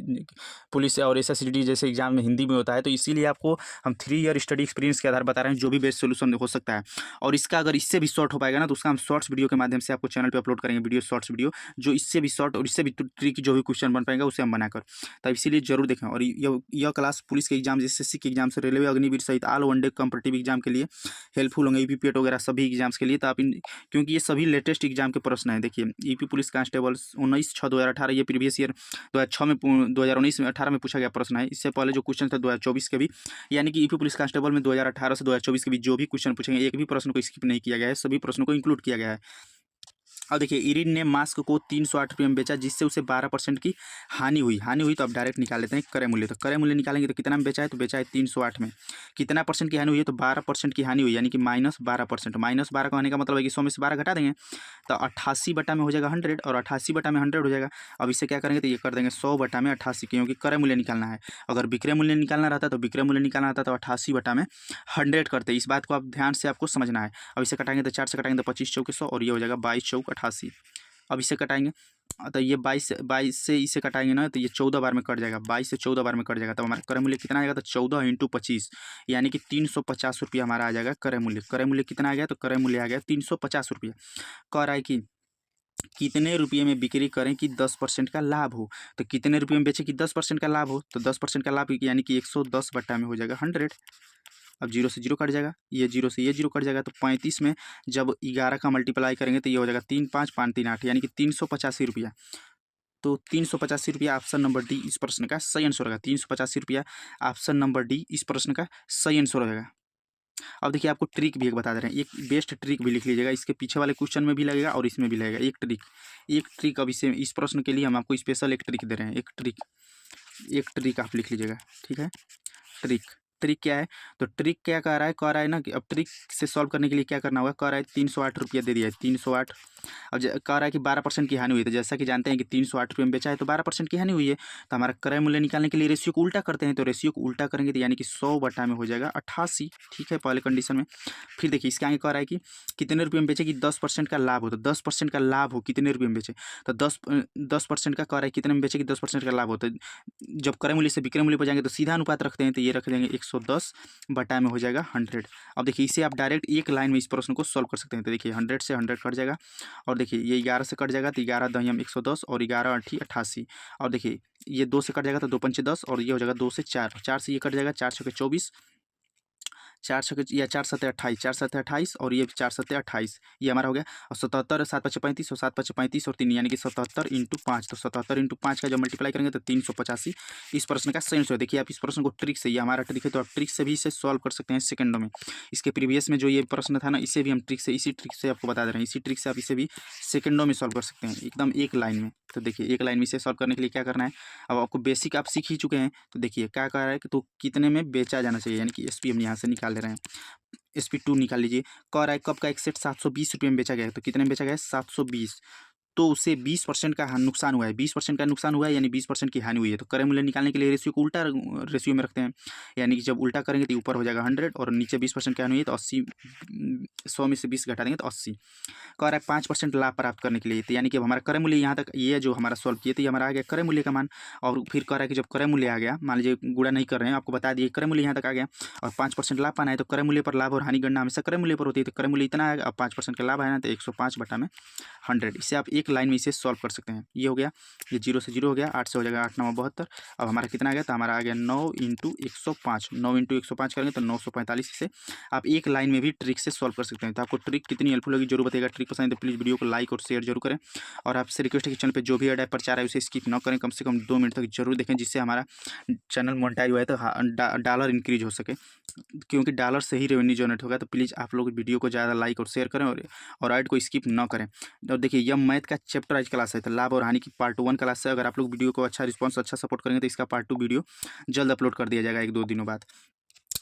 पुलिस और SSCD जैसे एग्जाम में हिंदी में होता है। तो इसीलिए आपको हम 3 ईयर स्टडी एक्सपीरियंस के आधार बता रहे हैं जो भी बेस्ट सोल्यूशन हो सकता है। और इसका अगर इससे भी शॉर्ट हो पाएगा ना तो उसका हम शॉर्ट्स वीडियो के माध्यम से आपको चैनल पे अपलोड करेंगे, वीडियो शॉर्ट्स वीडियो जो इससे भी शॉर्ट और इससे भी ट्रिक जो भी क्वेश्चन बन पाएगा उसे हम बनाकर। तो इसीलिए जरूर देखें। और यह क्लास पुलिस के एग्जाम, SSC के एग्जाम से रेलवे, अग्निवीर सहित ऑल वनडे कॉम्पिटिटिव एग्जाम के लिए हेल्पफुल होंगे। यूपी पीएट वगैरह सभी एग्जाम्स के लिए। तो आप क्योंकि ये सभी लेटेस्ट एग्जाम के प्रश्न हैं। देखिए यूपी पुलिस कांस्टेबल 19/6/2018 ये प्रीवियस ईयर 2006 में 2019 में 18 में पूछा गया प्रश्न है। इससे पहले जो क्वेश्चन थे 2024 के भी, यानी कि यूपी पुलिस कांस्टेबल में 2018 से 2024 के बीच जो भी क्वेश्चन पूछेंगे एक भी प्रश्न को स्किप नहीं किया गया है, सभी प्रश्नों को इंक्लूड किया गया है। अब देखिए इरिन ने मास्क को 308 रुपये में बेचा जिससे उसे 12% की हानि हुई। तो अब डायरेक्ट निकाल लेते हैं क्रय मूल्य। तो क्रय मूल्य निकालेंगे तो कितना में बेचा है? तो बेचा है 308 में। कितना परसेंट की हानि हुई है? तो 12% की हानि हुई यानी कि -12%। -12 का होने का मतलब है कि 100 में से 12 घटा देंगे तो 88 में हो जाएगा 100 और 88 में 100 हो जाएगा। अब इसे क्या करेंगे? तो ये कर देंगे 100/88 क्योंकि क्रय मूल्य निकालना है। अगर विक्रय मूल्य निकालना रहता तो 88/100 करते। इस बात को आप ध्यान से आपको समझना है। अब इसे कटाएंगे तो 4 से कटाएंगे तो 25 चौके 100 और ये हो जाएगा 22 चौक 88। अब इसे कटाएंगे तो ये 22 से इसे कटाएंगे ना तो ये 14 बार में कट जाएगा। 22 से 14 बार में कट जाएगा तो हमारा क्रय मूल्य कितना आएगा? तो 14 × 25 यानी कि 350 रुपया हमारा आ जाएगा क्रय मूल्य। क्रय मूल्य कितना आ गया? तो क्रय मूल्य आ गया 350 रुपया। कह रहा है कि कितने रुपये में बिक्री करें कि 10% का लाभ हो। तो कितने रुपये में बेचें कि 10% का लाभ हो? तो 10% का लाभ यानी कि 110 में हो जाएगा 100। अब 0 से 0 कट जाएगा, ये 0 से ये 0 कट जाएगा तो 35 में जब 11 का मल्टीप्लाई करेंगे तो ये हो जाएगा 3 5 5 3 8 यानी कि 385 रुपया। तो 385 रुपया ऑप्शन नंबर डी इस प्रश्न का सही आंसर होगा। 385 रुपया ऑप्शन नंबर डी इस प्रश्न का सही आंसर होगा। अब देखिए आपको ट्रिक भी एक बता दे रहे हैं, एक बेस्ट ट्रिक भी लिख लीजिएगा। इसके पीछे वाले क्वेश्चन में भी लगेगा और इसमें भी लगेगा एक ट्रिक। अब इस प्रश्न के लिए हम आपको स्पेशल एक ट्रिक दे रहे हैं। एक ट्रिक आप लिख लीजिएगा, ठीक है। ट्रिक ट्रिक क्या है, तो ट्रिक क्या कह रहा है ना कि अब ट्रिक से सॉल्व करने के लिए क्या करना होगा, कह रहा है 308 रुपया दे दिया है 308। अब कह रहा है कि 12% की हानि हुई, तो जैसा कि जानते हैं कि 308 रुपये में बेचा है तो 12% की हानि हुई है। तो हमारा क्रय मूल्य निकालने के लिए रेशियो को उल्टा करते हैं, तो रेशियो को उल्टा करेंगे तो यानी कि 100 बटा में हो जाएगा 88। ठीक है, पहले कंडीशन में। फिर देखिए इसके आगे कह रहा है कि कितने रुपये में बेचे कि 10% का लाभ हो, तो 10% का लाभ हो कितने रुपये में बेचे, तो 10% का कह रहा है कितने में बेचे कि 10% का लाभ हो। तो जब क्रय मूल्य से विक्रय मूल्य पर जाएंगे तो सीधा अनुपात रखते हैं, तो ये रख देंगे 110 बटा में हो जाएगा 100। अब देखिए इसे आप डायरेक्ट एक लाइन में इस प्रश्न को सॉल्व कर सकते हैं। तो देखिए 100 से 100 कट जाएगा, और देखिए ये 11 से कट जाएगा, तो 11 दहियम 110 और 11 अठी 88। और देखिए ये 2 से कट जाएगा तो 2 पंचे 10, और ये हो जाएगा 2 से 4, 4 से ये कट जाएगा, 4 छके 24, 4 छके या 4 सत्ते 28, 4 सत्ते 28 और ये 4 सत्ते 28, ये हमारा हो गया। और 77 7 पचे 35 और 7 पचे 35 और 3 यानी कि 77 इंटू 5, तो 77 इंटू 5 का जब मल्टीप्लाई करेंगे तो 385 इस प्रश्न का सही आंसर है। देखिए आप इस प्रश्न को ट्रिक से, ये हमारा ट्रिक है तो आप ट्रिक से भी इसे सॉल्व कर सकते हैं सेकंडों में। इसके प्रीवियस में जो ये प्रश्न था ना, इसे भी हम ट्रिक से, इसी ट्रिक से आपको बता दे रहे हैं, इसी ट्रिक से आप इसे भी सेकंडों में सॉल्व कर सकते हैं एकदम एक लाइन में। तो देखिए एक लाइन में इसे सॉल्व करने के लिए क्या करना है, अब आपको बेसिक आप सीख ही चुके हैं। तो देखिए क्या कह रहा है कि तो कितने में बेचा जाना चाहिए, यानी कि एसपी हम यहाँ से निकाल ले रहे हैं, SP2 निकाल लीजिए। कह रहा है कप का एक सेट 720 रुपये में बेचा गया है, तो कितने में बेचा गया है 720, तो उसे 20% का नुकसान हुआ है, 20% का नुकसान हुआ है यानी 20% की हानि हुई है। तो क्रय मूल्य निकालने के लिए रेशियो को उल्टा रेशियो में रखते हैं, यानी कि जब उल्टा करेंगे तो ऊपर हो जाएगा 100 और नीचे 20% की हानि हुई है तो 80, 100 में से 20 घटा देंगे तो 80। कह रहा है 5% लाभ प्राप्त करने के लिए, तो यानी कि अब हमारा क्रय मूल्य यहाँ तक ये जो हमारा सॉल्व किए थे, ये हमारा आ गया क्रय मूल्य का मान। और फिर कह रहा है कि जब क्रय मूल्य आ गया, मान लीजिए गुणा नहीं कर रहे हैं, आपको बता दिए क्रय मूल्य यहाँ तक आ गया और 5% लाभ पाना है, तो क्रय मूल्य पर लाभ और हानि गणना हमेशा क्रय मूल्य पर होती है। तो क्रय मूल्य इतना आएगा, अब 5% का लाभ आया ना तो 105 बटा में 100। इसे आप एक लाइन में इसे सॉल्व कर सकते हैं। ये हो गया, ये 0 से 0 हो गया, 8 से हो जाएगा 8 9 72। अब हमारा कितना आ गया, तो हमारा आ गया 9 इंटू 105, 9 इंटू 105 करेंगे तो 945। इसे आप एक लाइन में भी ट्रिक से सॉल्व कर सकते हैं। तो आपको ट्रिक कितनी हेल्पफुल होगी जरूर बताइएगा। ट्रिक पसंद है तो प्लीज़ वीडियो को लाइक और शेयर जरूर करें, और आपसे रिक्वेस्ट है कि चैनल पे जो भी ऐड प्रचार है उसे स्किप न करें, कम से कम 2 मिनट तक जरूर देखें, जिससे हमारा चैनल मोनेटाइज हुआ है तो डॉलर इंक्रीज हो सके, क्योंकि डॉलर से ही रेवेन्यू जनरेट होगा। तो प्लीज़ आप लोग वीडियो को ज़्यादा लाइक और शेयर करें और ऐड को स्किप न करें। और देखिए यह मैथ का चैप्टर आज क्लास है, तो लाभ और हानि की पार्ट 1 क्लास है। अगर आप लोग वीडियो को अच्छा रिस्पॉन्स, अच्छा सपोर्ट करेंगे तो इसका पार्ट 2 वीडियो जल्द अपलोड कर दिया जाएगा 1-2 दिनों बाद।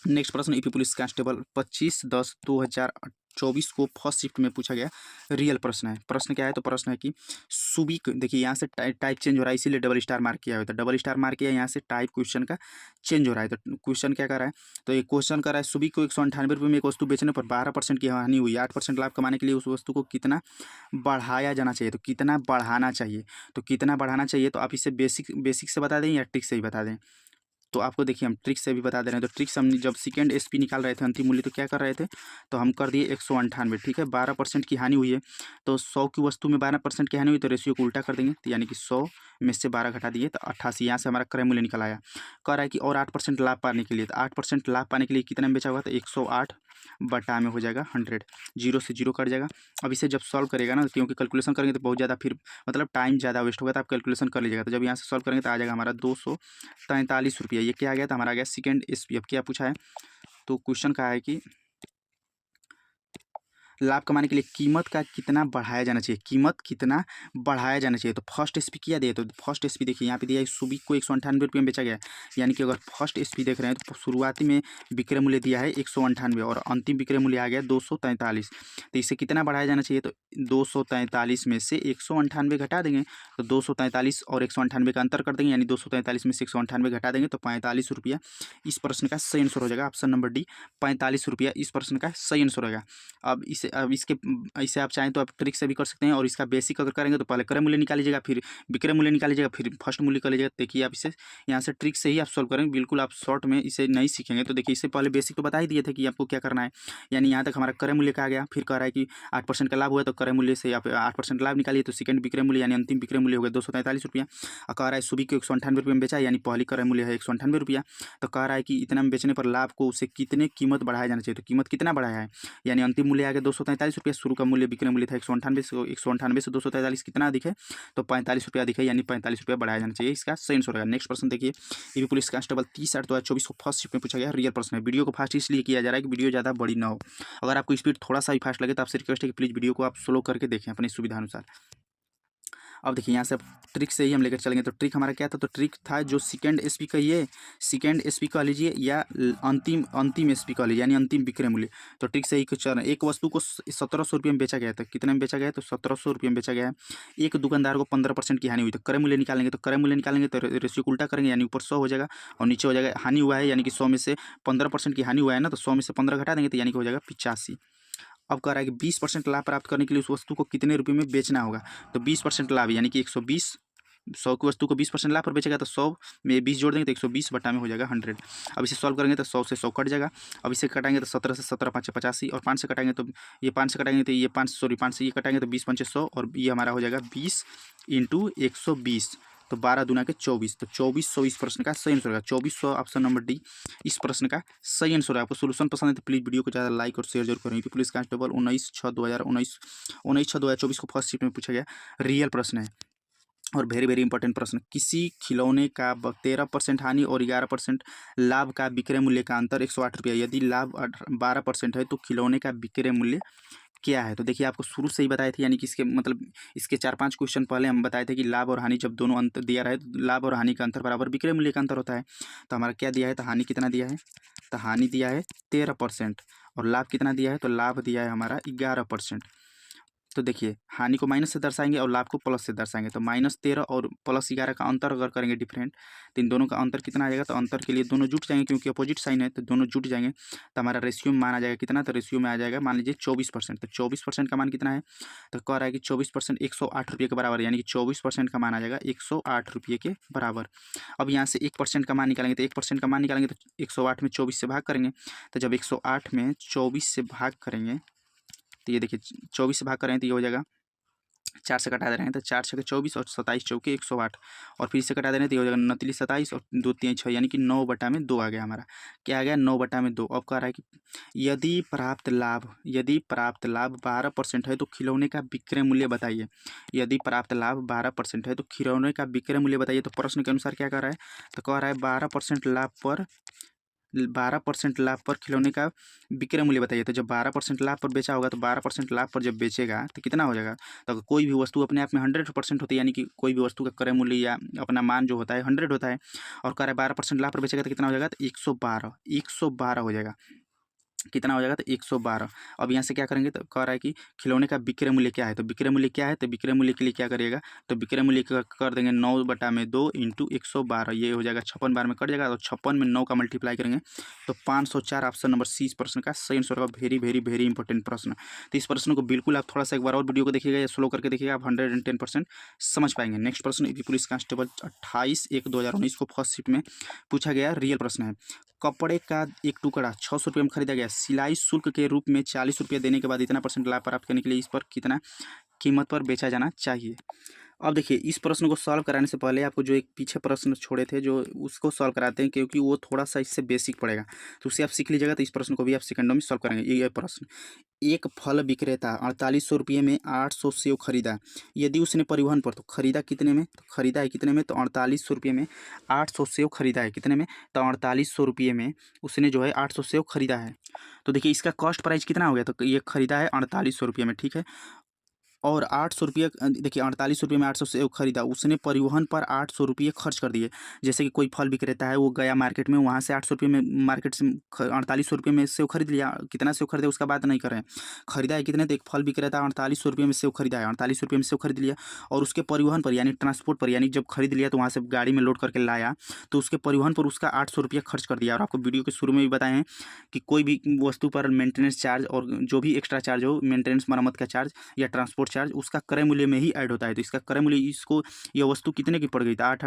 नेक्स्ट प्रश्न, यूपी पुलिस कांस्टेबल 25/10/2024 को फर्स्ट शिफ्ट में पूछा गया रियल प्रश्न है। प्रश्न क्या है, तो प्रश्न है कि सुबीक, देखिए यहाँ से टाइप चेंज हो रहा है इसीलिए डबल स्टार मार्क किया हुआ है, तो डबल स्टार मार्क किया, यहाँ से टाइप क्वेश्चन का चेंज हो रहा है। तो क्वेश्चन क्या कर रहा है, तो ये क्वेश्चन कर रहा है सुबीक को 198 रुपये में एक वस्तु बेचने पर 12% की हानि हुई, 8% लाभ कमाने के लिए उस वस्तु को कितना बढ़ाया जाना चाहिए, तो कितना बढ़ाना चाहिए, तो कितना बढ़ाना चाहिए, तो आप इसे बेसिक से बता दें या ट्रिक से ही बता दें। तो आपको देखिए हम ट्रिक से भी बता दे रहे हैं। तो ट्रिक से हम जब सेकेंड SP निकाल रहे थे अंतिम मूल्य, तो क्या कर रहे थे, तो हम कर दिए 198। ठीक है, 12% की हानि हुई है, तो 100 की वस्तु में 12% की हानि हुई, तो रेशियो को उल्टा कर देंगे, तो यानी कि 100 में से 12 घटा दिए तो 88। यहाँ से हमारा क्रय मूल्य निकल आया। कह रहा है कि और 8% लाभ पाने के लिए, तो 8% लाभ पाने के लिए कितने में बेचा हुआ, तो 108 बटा में हो जाएगा 100, 0 से 0 कट जाएगा। अब इसे जब सॉल्व करेगा ना, क्योंकि कैलकुलेशन करेंगे तो बहुत ज़्यादा फिर मतलब टाइम ज़्यादा वेस्ट होगा, तो आप कैलकुलेशन कर लीजिएगा। तो जब यहाँ से सॉल्व करेंगे तो आ जाएगा हमारा 243 रुपये। ये क्या आ गया, तो हमारा आ गया सेकेंड SP। अब क्या पूछा है, तो क्वेश्चन का है कि लाभ कमाने के लिए कीमत का कितना बढ़ाया जाना चाहिए, कीमत कितना बढ़ाया जाना चाहिए। तो फर्स्ट SP किया दिया, तो फर्स्ट SP देखिए यहाँ पे दिया है सुबीक को 198 रुपये में बेचा गया है, यानी कि अगर फर्स्ट SP देख रहे हैं तो शुरुआती में विक्रय मूल्य दिया है 198 और अंतिम विक्रय मूल्य आ गया 243। तो इसे कितना बढ़ाया जाना चाहिए, तो 243 में से 198 घटा देंगे, तो 243 और 198 का अंतर कर देंगे, यानी 243 में से 198 घटा देंगे तो 45 रुपया इस प्रश्न का सही आंसर हो जाएगा। ऑप्शन नंबर डी, 45 रुपया इस प्रश्न का सही आंसर होगा। अब इसे आप चाहें तो आप ट्रिक से भी कर सकते हैं, और इसका बेसिक अगर करेंगे तो पहले क्रय मूल्य निकाल लीजिएगा, फिर विक्रय मूल्य निकाल लीजिएगा, फिर फर्स्ट मूल्य कर लीजिएगा। देखिए आप इसे यहाँ से ट्रिक से ही आप सॉल्व करेंगे, बिल्कुल आप शॉर्ट में इसे नहीं सीखेंगे। तो देखिए इससे पहले बेसिक तो बता ही दिए थे कि आपको क्या करना है, यानी यहाँ तक हमारा क्रय मूल्य का आ गया। फिर कह रहा है कि 8% का लाभ हुआ, तो क्रय मूल्य से आप 8% लाभ निकालिए, तो सेकंड विक्रय मूल्य यानी अंतिम विक्रय मूल्य हो गया 243 रुपया। और कह रहा है सुबीक को 198 रुपये में बेचा, यानी पहली क्रय मूल्य है 198 रुपया। तो कह रहा है कि इतना में बेचने पर लाभ को उसे कितने कीमत बढ़ाया जाना चाहिए, तो कीमत कितना बढ़ाया है, यानी अंतिम मूल्य आ गया 243 रुपया, शुरू का मूल्य विक्रय मूल्य था 198 से 243 कितना अधिक है, तो 45 रुपया अधिक है, यानी 45 रुपया बढ़ाया जाना चाहिए। इसका सही आंसर होगा। नेक्स्ट प्रश्न देखिए, यूपी पुलिस कांस्टेबल 30/8/2024 को फर्स्ट शिफ्ट में पूछा गया रियल प्रश्न है। वीडियो को फास्ट इसलिए किया जा रहा है कि वीडियो ज़्यादा बड़ी ना हो। अगर आपको स्पीड थोड़ा सा भी फास्ट लगे तो आपसे रिक्वेस्ट है कि प्लीज़ वीडियो को आप स्लो करके देखें अपनी सुविधा अनुसार। अब देखिए यहाँ से अब ट्रिक से ही हम लेकर चलेंगे। तो ट्रिक हमारा क्या था, तो ट्रिक था जो सेकेंड एसपी कहिए, सेकेंड एसपी कह लीजिए या अंतिम अंतिम एसपी कह लीजिए, यानी अंतिम विक्रय मूल्य। तो ट्रिक से ही कुछ चल, एक वस्तु को 1700 रुपये में बेचा गया था। कितने में बेचा गया है, तो 1700 रुपये में बेचा गया है। एक दुकानदार को 15% की हानि हुई, तो क्रय मूल्य निकालेंगे। तो क्रय मूल्य निकालेंगे तो रेशियो को उल्टा करेंगे, यानी ऊपर 100 हो जाएगा और नीचे हो जाएगा हानि हुआ है, यानी कि 100 में से 15% की हानि हुआ है ना, तो 100 में से 15 घटा देंगे तो यानी कि हो जाएगा 85। अब कह रहा है कि 20% लाभ प्राप्त करने के लिए उस वस्तु को कितने रुपये में बेचना होगा। तो 20% लाभ यानी कि 120, 100 की वस्तु को 20% लाभ पर बेचेगा तो 100 में 20 जोड़ देंगे तो 120 बटा में हो जाएगा 100। अब इसे सॉल्व करेंगे तो 100 से 100 कट जाएगा। अब इसे कटाएंगे तो 17 से 17 5 85 और 5 से कटाएंगे तो ये 5 से कटाएंगे तो ये 5 से ये कटाएंगे तो 20 5 100 और ये हमारा हो जाएगा 20 इंटू 120, तो 12 दूना के 24। तो 2400 इस प्रश्न का सही आंसर होगा। 2400 ऑप्शन नंबर डी इस प्रश्न का सही आंसर है। आपको सोल्यूशन पसंद है तो प्लीज़ वीडियो को ज़्यादा लाइक और शेयर जरूर करें। पुलिस कांस्टेबल 19/6/2024 को फर्स्ट शिफ्ट में पूछा गया रियल प्रश्न है और वेरी वेरी इंपॉर्टेंट प्रश्न। किसी खिलौने का 13% हानि और 11% लाभ का विक्रय मूल्य का अंतर 108 रुपया। यदि लाभ 12% है तो खिलौने का विक्रय मूल्य क्या है। तो देखिए आपको शुरू से ही बताए थे, यानी कि इसके मतलब इसके 4-5 क्वेश्चन पहले हम बताए थे कि लाभ और हानि जब दोनों अंतर दिया रहे तो लाभ और हानि का अंतर बराबर विक्रय मूल्य का अंतर होता है। तो हमारा क्या दिया है, तो हानि कितना दिया है, तो हानि दिया है 13% और लाभ कितना दिया है, तो लाभ दिया है हमारा 11%। तो देखिए हानि को माइनस से दर्शाएंगे और लाभ को प्लस से दर्शाएंगे। तो -13 और +11 का अंतर अगर करेंगे डिफरेंट तो इन दोनों का अंतर कितना आ जाएगा, तो अंतर के लिए दोनों जुट जाएंगे क्योंकि अपोजिट साइन है तो दोनों जुट जाएंगे। तो हमारा रेशियो में मान आ जाएगा कितना, तो रेशियो में आ जाएगा मान लीजिए 24%। तो 24% का मान कितना है, तो कह रहा है कि 24% 108 रुपये के बराबर, यानी कि 24% का मान आ जाएगा 108 रुपये के बराबर। अब यहाँ से 1% का मान निकालेंगे, तो 1% का मान निकालेंगे तो 108 में 24 से भाग करेंगे। तो जब 108 में 24 से भाग करेंगे तो ये देखिए 24 से भाग करें तो ये हो जाएगा 4 से कटा दे रहे हैं तो 4 छके 24 और 27 चौके 108 और फिर से कटा दे रहे हैं तो ये हो जाएगा 29 27 और 2 3 6, यानी कि 9/2 आ गया हमारा। क्या आ गया, 9/2। अब कह रहा है कि यदि प्राप्त लाभ 12% है तो खिलौने का विक्रय मूल्य बताइए। यदि प्राप्त लाभ 12% है तो खिलौने का विक्रय मूल्य बताइए। तो प्रश्न के अनुसार क्या कर रहा है, तो कह रहा है 12% लाभ पर खिलौने का विक्रय मूल्य बताइए। तो जब 12% लाभ पर बेचा होगा तो 12% लाभ पर जब बेचेगा तो कितना हो जाएगा, तो कोई भी वस्तु अपने आप में 100% होती है, यानी कि कोई भी वस्तु का क्रय मूल्य या अपना मान जो होता है 100 होता है और कह रहा है 12% लाभ पर बेचेगा तो कितना हो जाएगा, तो 112 हो जाएगा। कितना हो जाएगा, तो 112। अब यहाँ से क्या करेंगे, तो कह रहा है कि खिलौने का विक्रय मूल्य क्या है। तो विक्रय मूल्य क्या है, तो विक्रय मूल्य के लिए क्या करिएगा, तो विक्रय मूल्य कर देंगे 9/2 इंटू 112, ये हो जाएगा 56 बार में कट जाएगा। तो 56 में 9 का मल्टीप्लाई करेंगे तो 504 ऑप्शन नंबर सी इस प्रश्न का सही आंसर होगा। वेरी वेरी वेरी इंपॉर्टेंट प्रश्न। तो इस प्रश्न को बिल्कुल आप थोड़ा सा एक बार और वीडियो को देखिएगा या स्लो करके देखिएगा, आप 110% समझ पाएंगे। नेक्स्ट प्रश्न यूपी पुलिस कांस्टेबल 28/1/2019 को फर्स्ट शिफ्ट में पूछा गया रियल प्रश्न है। कपड़े का एक टुकड़ा 600 रुपये में खरीदा गया, सिलाई शुल्क के रूप में 40 रुपये देने के बाद इतना % लाभ प्राप्त करने के लिए इस पर कितना कीमत पर बेचा जाना चाहिए। अब देखिए इस प्रश्न को सॉल्व कराने से पहले आपको जो एक पीछे प्रश्न छोड़े थे जो उसको सॉल्व कराते हैं, क्योंकि वो थोड़ा सा इससे बेसिक पड़ेगा तो उसे आप सीख लीजिएगा। तो इस प्रश्न को भी आप सेकंडों में सॉल्व करेंगे। ये प्रश्न, एक फल विक्रेता 4800 रुपये में 800 सेव खरीदा। यदि उसने परिवहन पर, तो खरीदा कितने में, तो खरीदा है कितने में, तो 4800 रुपये में 800 सेव खरीदा है कितने में, तो 4800 रुपये में उसने जो है 800 सेव खरीदा है। तो देखिए इसका कॉस्ट प्राइस कितना हो गया, तो ये खरीदा है 4800 रुपये में, ठीक है। और 800 रुपये, देखिए 48 रुपये में 800 सेव खरीदा, उसने परिवहन पर 800 रुपये खर्च कर दिए। जैसे कि कोई फल विक्रेता है वो गया मार्केट में, वहाँ से 800 रुपये में मार्केट से 4800 रुपये में सेव खरीद लिया। कितना सेव खरीदा उसका बात नहीं कर रहे हैं, खरीदा है कितने, तो एक फल विक्रेता 4800 रुपये में सेव खरीदा है, 48 रुपये में सेव खरीद लिया और उसके परिवहन पर यानी ट्रांसपोर्ट पर, यानी जब खरीद लिया तो वहाँ से गाड़ी में लोड करके लाया तो उसके परिवहन पर उसका 800 रुपये खर्च कर दिया। और आपको वीडियो के शुरू में भी बताए हैं कि कोई भी वस्तु पर मेंटेनेंस चार्ज और जो भी एक्स्ट्रा चार्ज हो, मेंटेनेंस मरम्मत का चार्ज या ट्रांसपोर्ट चार्ज, उसका क्रय मूल्य में ही ऐड होता है। तो इसका क्रय मूल्य इसको यह वस्तु कितने की पड़ गई, था 8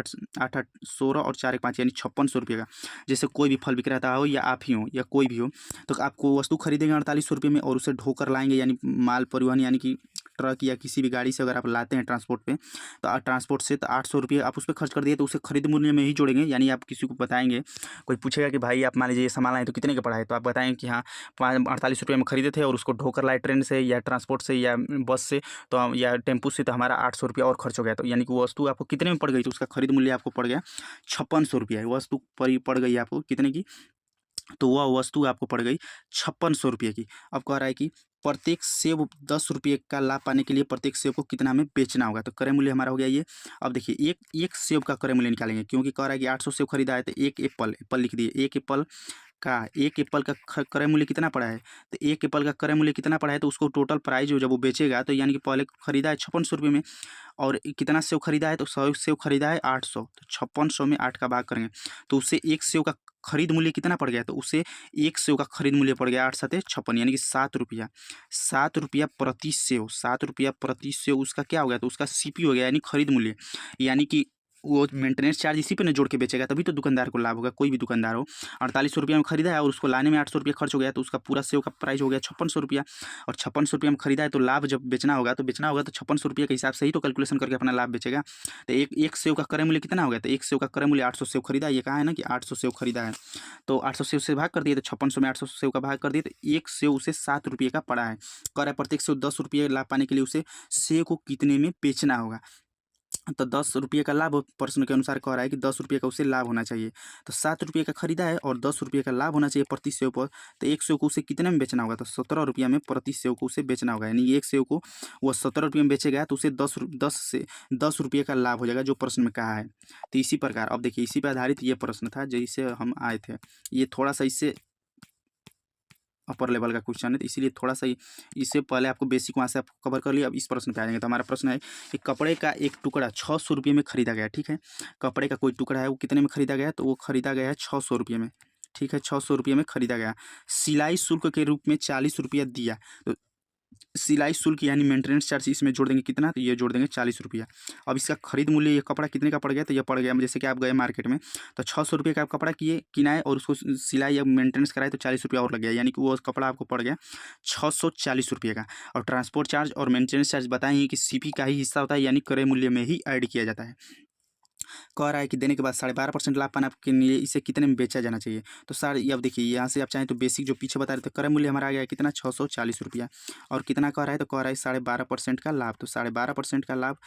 16 और 4 1 5 यानी 5600 रुपये का। जैसे कोई भी फल विक्रेता हो या आप ही हो या कोई भी हो, तो आपको वस्तु खरीदेंगे 4800 रुपये में और उसे ढोकर लाएंगे, यानी माल परिवहन यानी कि ट्रक या किसी भी गाड़ी से अगर आप लाते हैं ट्रांसपोर्ट पे, तो ट्रांसपोर्ट से तो 800 रुपये आप उस पर खर्च कर दिए, तो उसे खरीद मूल्य में ही जोड़ेंगे। यानी आप किसी को बताएंगे, कोई पूछेगा कि भाई आप मान लीजिए ये सामान लाए तो कितने का पड़ा है, तो आप बताएंगे कि हाँ 48 रुपये में खरीदे थे और उसको ढोकर लाए ट्रेन से या ट्रांसपोर्ट से या बस से तो या टेम्पू से, तो हमारा 800 रुपया और खर्च हो गया। तो यानी कि वो वस्तु आपको कितने में पड़ गई, तो उसका खरीद मूल्य आपको पड़ गया 5600 रुपया। वस्तु पड़ गई आपको कितने की, तो वह वस्तु आपको पड़ गई 5600 रुपये की। अब कह रहा है कि प्रत्येक सेब 10 रुपये का लाभ पाने के लिए प्रत्येक सेब को कितना हमें बेचना होगा। तो क्रय मूल्य हमारा हो गया ये। अब देखिए एक सेब का क्रय मूल्य निकालेंगे, क्योंकि कह रहा है कि 800 सेब खरीदा है, तो एक एप्पल लिख दिए। एक एप्पल का क्रय मूल्य कितना पड़ा है, तो एक एप्पल का क्रय मूल्य कितना पड़ा है, तो उसको टोटल प्राइस जब वो बेचेगा तो यानी कि पहले खरीदा है 5600 रुपये में, और कितना सेव खरीदा है, तो 100 सेव खरीदा है 800, तो 5600 में 8 का भाग करेंगे तो उससे एक सेव का खरीद मूल्य कितना पड़ गया, तो उससे एक सेव का खरीद मूल्य पड़ गया 8 7 56, यानी कि 7 रुपया। 7 रुपया प्रति सेव, 7 रुपया प्रति सेव उसका क्या हो गया, तो उसका सीपी हो गया, यानी खरीद मूल्य। यानी कि वो मेंटेनेंस चार्ज इसी पे ना जोड़ के बेचेगा, तभी तो दुकानदार को लाभ होगा, कोई भी दुकानदार हो। 4800 रुपया में खरीदा है और उसको लाने में 800 रुपया खर्च हो गया, तो उसका पूरा सेव का प्राइस हो गया 5600 रुपया। और 5600 रुपया में खरीदा है, तो लाभ जब बेचना होगा तो 5600 रुपये के हिसाब से ही तो कैलकुलेशन करके अपना लाभ बेचेगा। तो एक सेव का क्रय मूल्य कितना हो गया, तो एक सेव का क्रय मूल्य 800 सेव खरीदा है, ये कहा है ना कि 800 सेव खरीदा है, तो 800 सेव से भाग कर दिए, तो 5600 में 800 सेव का भाग कर दिए, तो एक सेव उसे 7 रुपये का पड़ा है। कर है प्रत्येक सेव 10 रुपये लाभ पाने के लिए उसे सेव को कितने में बेचना होगा। तो 10 रुपये का लाभ प्रश्न के अनुसार कह रहा है कि 10 रुपये का उसे लाभ होना चाहिए। तो 7 रुपये का खरीदा है और 10 रुपये का लाभ होना चाहिए प्रति सेव पर, तो एक सेव को उसे कितने में बेचना होगा, तो 17 रुपया में प्रति सेव को उसे बेचना होगा। यानी एक सेव को वो 17 रुपये में बेचेगा तो उसे 10 रुपये का लाभ हो जाएगा, जो प्रश्न में कहा है। तो इसी प्रकार अब देखिए इसी पर आधारित ये प्रश्न था जिससे हम आए थे। ये थोड़ा सा इससे अपर लेवल का क्वेश्चन है, तो इसीलिए थोड़ा सा इससे पहले आपको बेसिक वहाँ से आप कवर कर लिया। अब इस प्रश्न पे आ जाएंगे। तो हमारा प्रश्न है कि कपड़े का एक टुकड़ा 600 रुपये में खरीदा गया। ठीक है, कपड़े का कोई टुकड़ा है वो कितने में खरीदा गया, तो वो खरीदा गया है 600 रुपये में। ठीक है, 600 रुपये में खरीदा गया। सिलाई शुल्क के रूप में 40 रुपया दिया, तो सिलाई शुल्क यानी मेंटेनेंस चार्ज इसमें जोड़ देंगे कितना, तो ये जोड़ देंगे 40 रुपया। अब इसका खरीद मूल्य ये कपड़ा कितने का पड़ गया, तो ये पड़ गया जैसे कि आप गए मार्केट में तो 600 रुपये का आप कपड़ा किनाए और उसको सिलाई या मेंटेनेंस कराए तो 40 रुपया और लग गया, यानी कि वो कपड़ा आपको पड़ गया 640 रुपये का। और ट्रांसपोर्ट चार्ज और मेंटेनेंस चार्ज बताएं कि सीपी का ही हिस्सा होता है, यानी क्रय मूल्य में ही ऐड किया जाता है। कह रहा है कि देने के बाद 12.5% लाभ पाने के लिए इसे कितने में बेचा जाना चाहिए। तो सर अब देखिए यहाँ से आप चाहें तो बेसिक जो पीछे बता रहे थे क्रय मूल्य हमारा आ गया कितना 640 रुपया, और कितना कह रहा है, तो कह रहा है 12.5% का लाभ। तो 12.5% का लाभ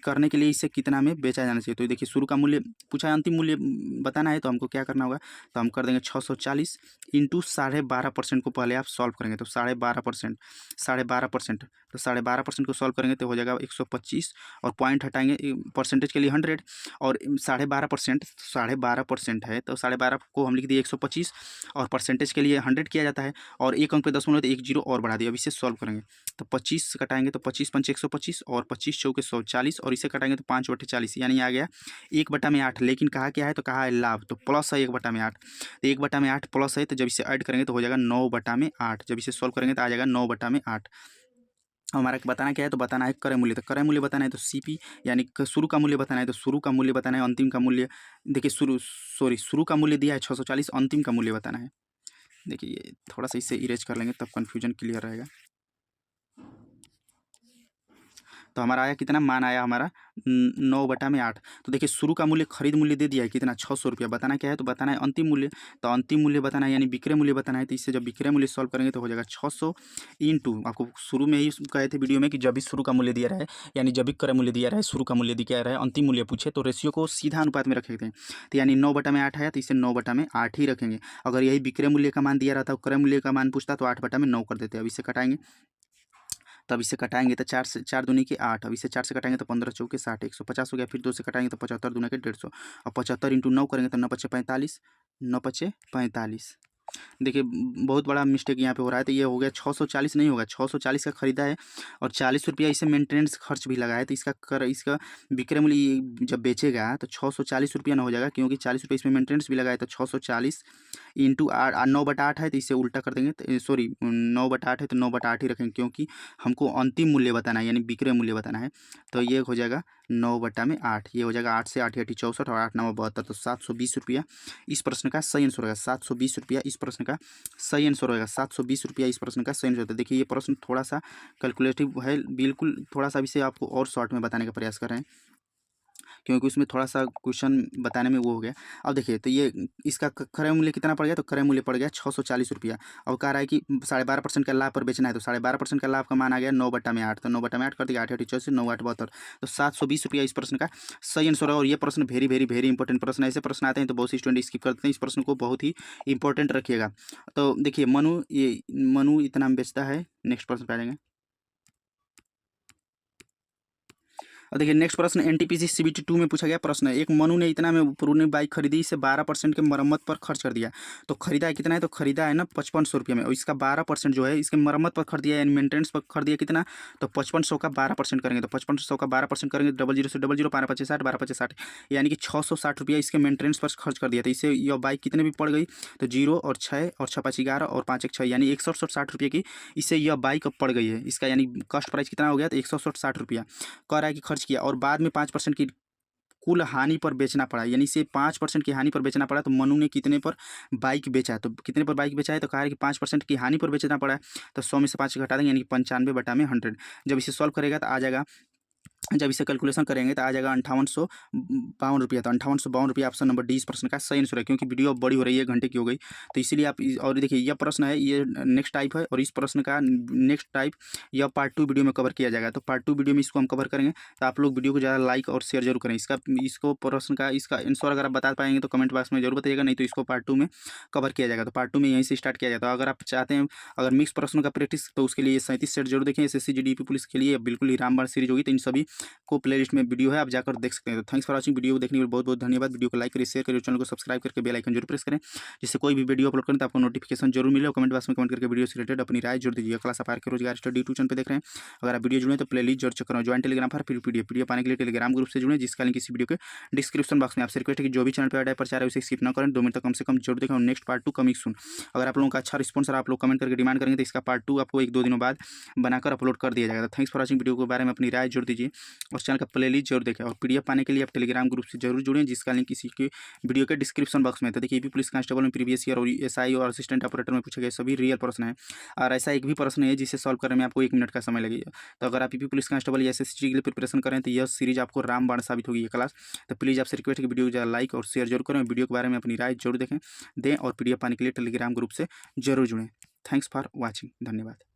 करने के लिए इसे कितना में बेचा जाना चाहिए। तो देखिए शुरू का मूल्य पूछा है, अंतिम मूल्य बताना है, तो हमको क्या करना होगा, तो हम कर देंगे 640 इंटू 12.5% को पहले आप सॉल्व करेंगे, तो 12.5% तो 12.5% को सॉल्व करेंगे तो हो जाएगा 125, और पॉइंट हटाएंगे परसेंटेज के लिए 100, और 12.5% है, तो 12.5 को हम लिख दिए 125, और परसेंटेज के लिए 100 किया जाता है, और एक अंक पे 10 तो एक जीरो और बढ़ा दिया। अब इसे सॉल्व करेंगे तो 25 कटाएंगे तो 25 पंच 125, और 25 चौके 140, और इसे कटाएंगे तो 5/40, यानी आ गया 1/8। लेकिन कहा क्या है, तो कहा है लाभ, तो प्लस है 1/8, तो 1/8 प्लस है, तो जब इसे ऐड करेंगे तो हो जाएगा 9/8। जब इसे सॉल्व करेंगे तो आ जाएगा 9/8। हमारा बताना क्या है, तो बताना है क्रय मूल्य। तो क्रय मूल्य बताना है तो सीपी यानी शुरू का मूल्य बताना है, तो शुरू का मूल्य बताना है, अंतिम का मूल्य देखिए शुरू का मूल्य दिया है 640, अंतिम का मूल्य बताना है। देखिए ये थोड़ा सा इससे इरेज कर लेंगे तब कन्फ्यूजन क्लियर रहेगा। तो हमारा आया कितना, मान आया हमारा 9/8। तो देखिए शुरू का मूल्य खरीद मूल्य दे दिया है कितना 600 रुपया, बताना क्या है, तो बताना है अंतिम मूल्य। तो अंतिम मूल्य बताना है यानी विक्रय मूल्य बताना है, तो इससे जब विक्रय मूल्य सॉल्व करेंगे तो हो जाएगा 600 इंटू, आपको शुरू में ही कहे थे वीडियो में कि जब भी शुरू का मूल्य दिया रहे यानी जब भी क्रय मूल्य दिया रहे, शुरू का मूल्य दिया रहे, अंतिम मूल्य पूछे तो रेशियो को सीधा अनुपात में रखेंगे। तो यानी 9/8 है तो इसे 9/8 ही रखेंगे। अगर यही विक्रय मूल्य का मान दिया रहता क्रय मूल्य का मान पूछता तो 8/9 कर देते। अब इसे कटाएंगे, तब इसे कटाएंगे तो 4 से 4 दूनी के 8, अब इसे 4 से कटाएंगे तो 15 चौके 60, 150 हो गया। फिर 2 से कटाएंगे तो 75 दूना के 150, और 75 इंटू 9 करेंगे तो 9×5 = 45, 9×5 = 45। देखिए बहुत बड़ा मिस्टेक यहाँ पे हो रहा है, तो ये हो गया 640 नहीं होगा, 640 का खरीदा है और 40 रुपया इसे मेंटेनेंस खर्च भी लगा है, तो इसका विक्रय मूल्य जब बेचेगा तो 640 रुपया ना हो जाएगा, क्योंकि 40 रुपये इसमें मेंटेनेंस भी लगा है। तो 640 इंटू 9/8 है, तो इसे उल्टा कर देंगे, तो सॉरी 9/8 है तो 9/8 ही रखेंगे, क्योंकि हमको अंतिम मूल्य बताना है यानी विक्रय मूल्य बताना है। तो ये हो जाएगा 9/8, ये हो जाएगा 8 से 8 × 8 = 64 और 8 × 9 = 72, तो 720 रुपया इस प्रश्न का सही आंसर होगा। 720 रुपया इस प्रश्न का सही आंसर होगा। 720 रुपया इस प्रश्न का सही आंसर होता है। देखिए ये प्रश्न थोड़ा सा कैलकुलेटिव है, बिल्कुल थोड़ा सा इसे आपको और शॉर्ट में बताने का प्रयास कर रहे हैं। क्योंकि उसमें थोड़ा सा क्वेश्चन बताने में वो हो गया। अब देखिए तो ये इसका क्रय मूल्य कितना पड़ गया, तो क्रय मूल्य पड़ गया 640 रुपया। अब कह रहा है कि 12.5% का लाभ पर बेचना है, तो 12.5% का लाभ का मान आ गया 9/8, तो 9/8 कर दिया 8 8 84 9 8 72, तो 720 रुपया इस प्रश्न का सही आंसर है। और ये प्रश्न वेरी वेरी वेरी इंपॉर्टेंट प्रश्न है। ऐसे प्रश्न आते हैं तो बहुत सी स्टूडेंट स्किप करते हैं, इस प्रश्न को बहुत ही इंपॉर्टेंट रखिएगा। तो देखिए मनु इतना में बेचता है। नेक्स्ट प्रश्न पे आ जाएंगे। और देखिए नेक्स्ट प्रश्न एनटीपीसी सीबीटी 2 में पूछा गया प्रश्न है, एक मनु ने इतना में पुरानी बाइक खरीदी, इसे 12% के मरम्मत पर खर्च कर दिया। तो खरीदा है कितना है, तो खरीदा है ना 5500 रुपये में, और इसका 12% जो है इसके मरम्मत पर खरीद दिया यानी मेंटेनेंस पर खरीद दिया कितना, तो 5500 का 12% करेंगे, तो 5500 का 12% करेंगे 00 से 00 12 5 60 12 5 60, यानी कि 660 रुपया इसके मेंटेनेंस पर खर्च कर दिया। तो इससे यह बाइक कितने भी पड़ गई, तो 0 और 6 और 6 5 11 और 5 1 6, यानी 160 रुपये की इससे यह बाइक पड़ गई है। इसका यानी कॉस्ट प्राइस कितना हो गया, तो 160 रुपया कह रहा है कि खर्च किया, और बाद में 5% की कुल हानि पर बेचना पड़ा, यानी इसे 5% की हानि पर बेचना पड़ा। तो मनु ने कितने पर बाइक बेचा है, तो कितने पर बाइक बेचा है, तो कहा है कि 5% की हानि पर बेचना पड़ा है। तो 100 में से 5 घटा देंगे, यानी कि 95/100। जब इसे सॉल्व करेगा तो आ जाएगा, जब इसे कैलकुलेशन करेंगे तो आ जाएगा 5852 रुपया। तो 5852 रुपया ऑप्शन नंबर डी इस प्रश्न का सही आंसर है, क्योंकि वीडियो बड़ी हो रही है, घंटे की हो गई, तो इसीलिए आप और देखिए यह प्रश्न है, ये नेक्स्ट टाइप है, और इस प्रश्न का नेक्स्ट टाइप यह पार्ट 2 वीडियो में कवर किया जाएगा। तो पार्ट 2 वीडियो में इसको हम कवर करेंगे, तो आप लोग वीडियो को ज़्यादा लाइक और शेयर जरूर करें। इसको प्रश्न का इसका आंसर अगर आप बता पाएंगे तो कमेंट बॉक्स में जरूर बताइएगा, नहीं तो इसको पार्ट 2 में कवर किया जाएगा। तो पार्ट 2 में यहीं से स्टार्ट किया जाता है। अगर आप चाहते हैं अगर मिक्स प्रश्नों का प्रैक्टिस, तो उसके लिए 37 सेट जरूर देखें। SSC GDP पुलिस के लिए बिल्कुल ही रामबाण सीरीज होगी, तो इन सभी को प्लेलिस्ट में वीडियो है, आप जाकर देख सकते हैं। तो थैंक्स फॉर वॉचिंग, वीडियो को देखने के लिए बहुत बहुत धन्यवाद। वीडियो को लाइक करिए, शेयर करिए, चैनल को सब्सक्राइब करके बेल आइकन जरूर प्रेस करें, जिससे कोई भी वीडियो अपलोड करें तो आपको नोटिफिकेशन जरूर मिले। और कमेंट बॉक्स में कमेंट करके वीडियो से रिलेटेड अपनी राय जरूर दीजिए। क्लास अपार के रोजगार स्टडी यूट्यूब चैनल पे देख रहे हैं, अगर आप वीडियो जुड़े तो प्ले लिस्ट जरूर चेक करें। ज्वाइन टेलीग्राम पर फिर पीडीएफ पाने के लिए टेलीग्राम ग्रुप से जुड़े, जिसका लिंक इसी वीडियो के डिस्क्रिप्शन बॉक्स में। आपसे रिक्वेस्ट है कि जो भी चैनल पर ऐड प्रचार है उसे स्किप न करें, 2 मिनट तक कम से कम जरूर देखें। और नेक्स्ट पार्ट 2 कमिंग सून। अगर आप लोगों का अच्छा रिस्पॉन्स आप लोग कमेंट करके डिमांड करेंगे तो इसका पार्ट 2 आपको 1-2 दिनों बाद बनाकर अपलोड कर दिया जाएगा। थैंक्स फॉर वॉचिंग, वीडियो के बारे में अपनी राय जरूर दीजिए और चैनल का प्ले लिस्ट जरूर देखें। और पीडीएफ पाने के लिए आप टेलीग्राम ग्रुप से जरूर जुड़ें, जिसका लिंक इसी के वीडियो के डिस्क्रिप्शन बॉक्स में। तो देखिए यूपी पुलिस कांस्टेबल में प्रीवियस ईयर और एसआई और असिस्टेंट ऑपरेटर में पूछे गए सभी रियल प्रश्न है, और ऐसा एक भी प्रश्न है जिसे सॉल्व करने में आपको 1 मिनट का समय लगेगा। तो अगर आप यूपी पुलिस कांस्टेबल या एसएससी के लिए प्रिपरेशन करें तो यह सीरीज आपको रामबाण साबित होगी ये क्लास। तो प्लीज़ आपसे रिक्वेस्ट है कि वीडियो को लाइक और शेयर जरूर करें, वीडियो के बारे में अपनी राय जरूर दें, और पीडीएफ पाने के लिए टेलीग्राम ग्रुप से जरूर जुड़ें। थैंक्स फॉर वॉचिंग, धन्यवाद।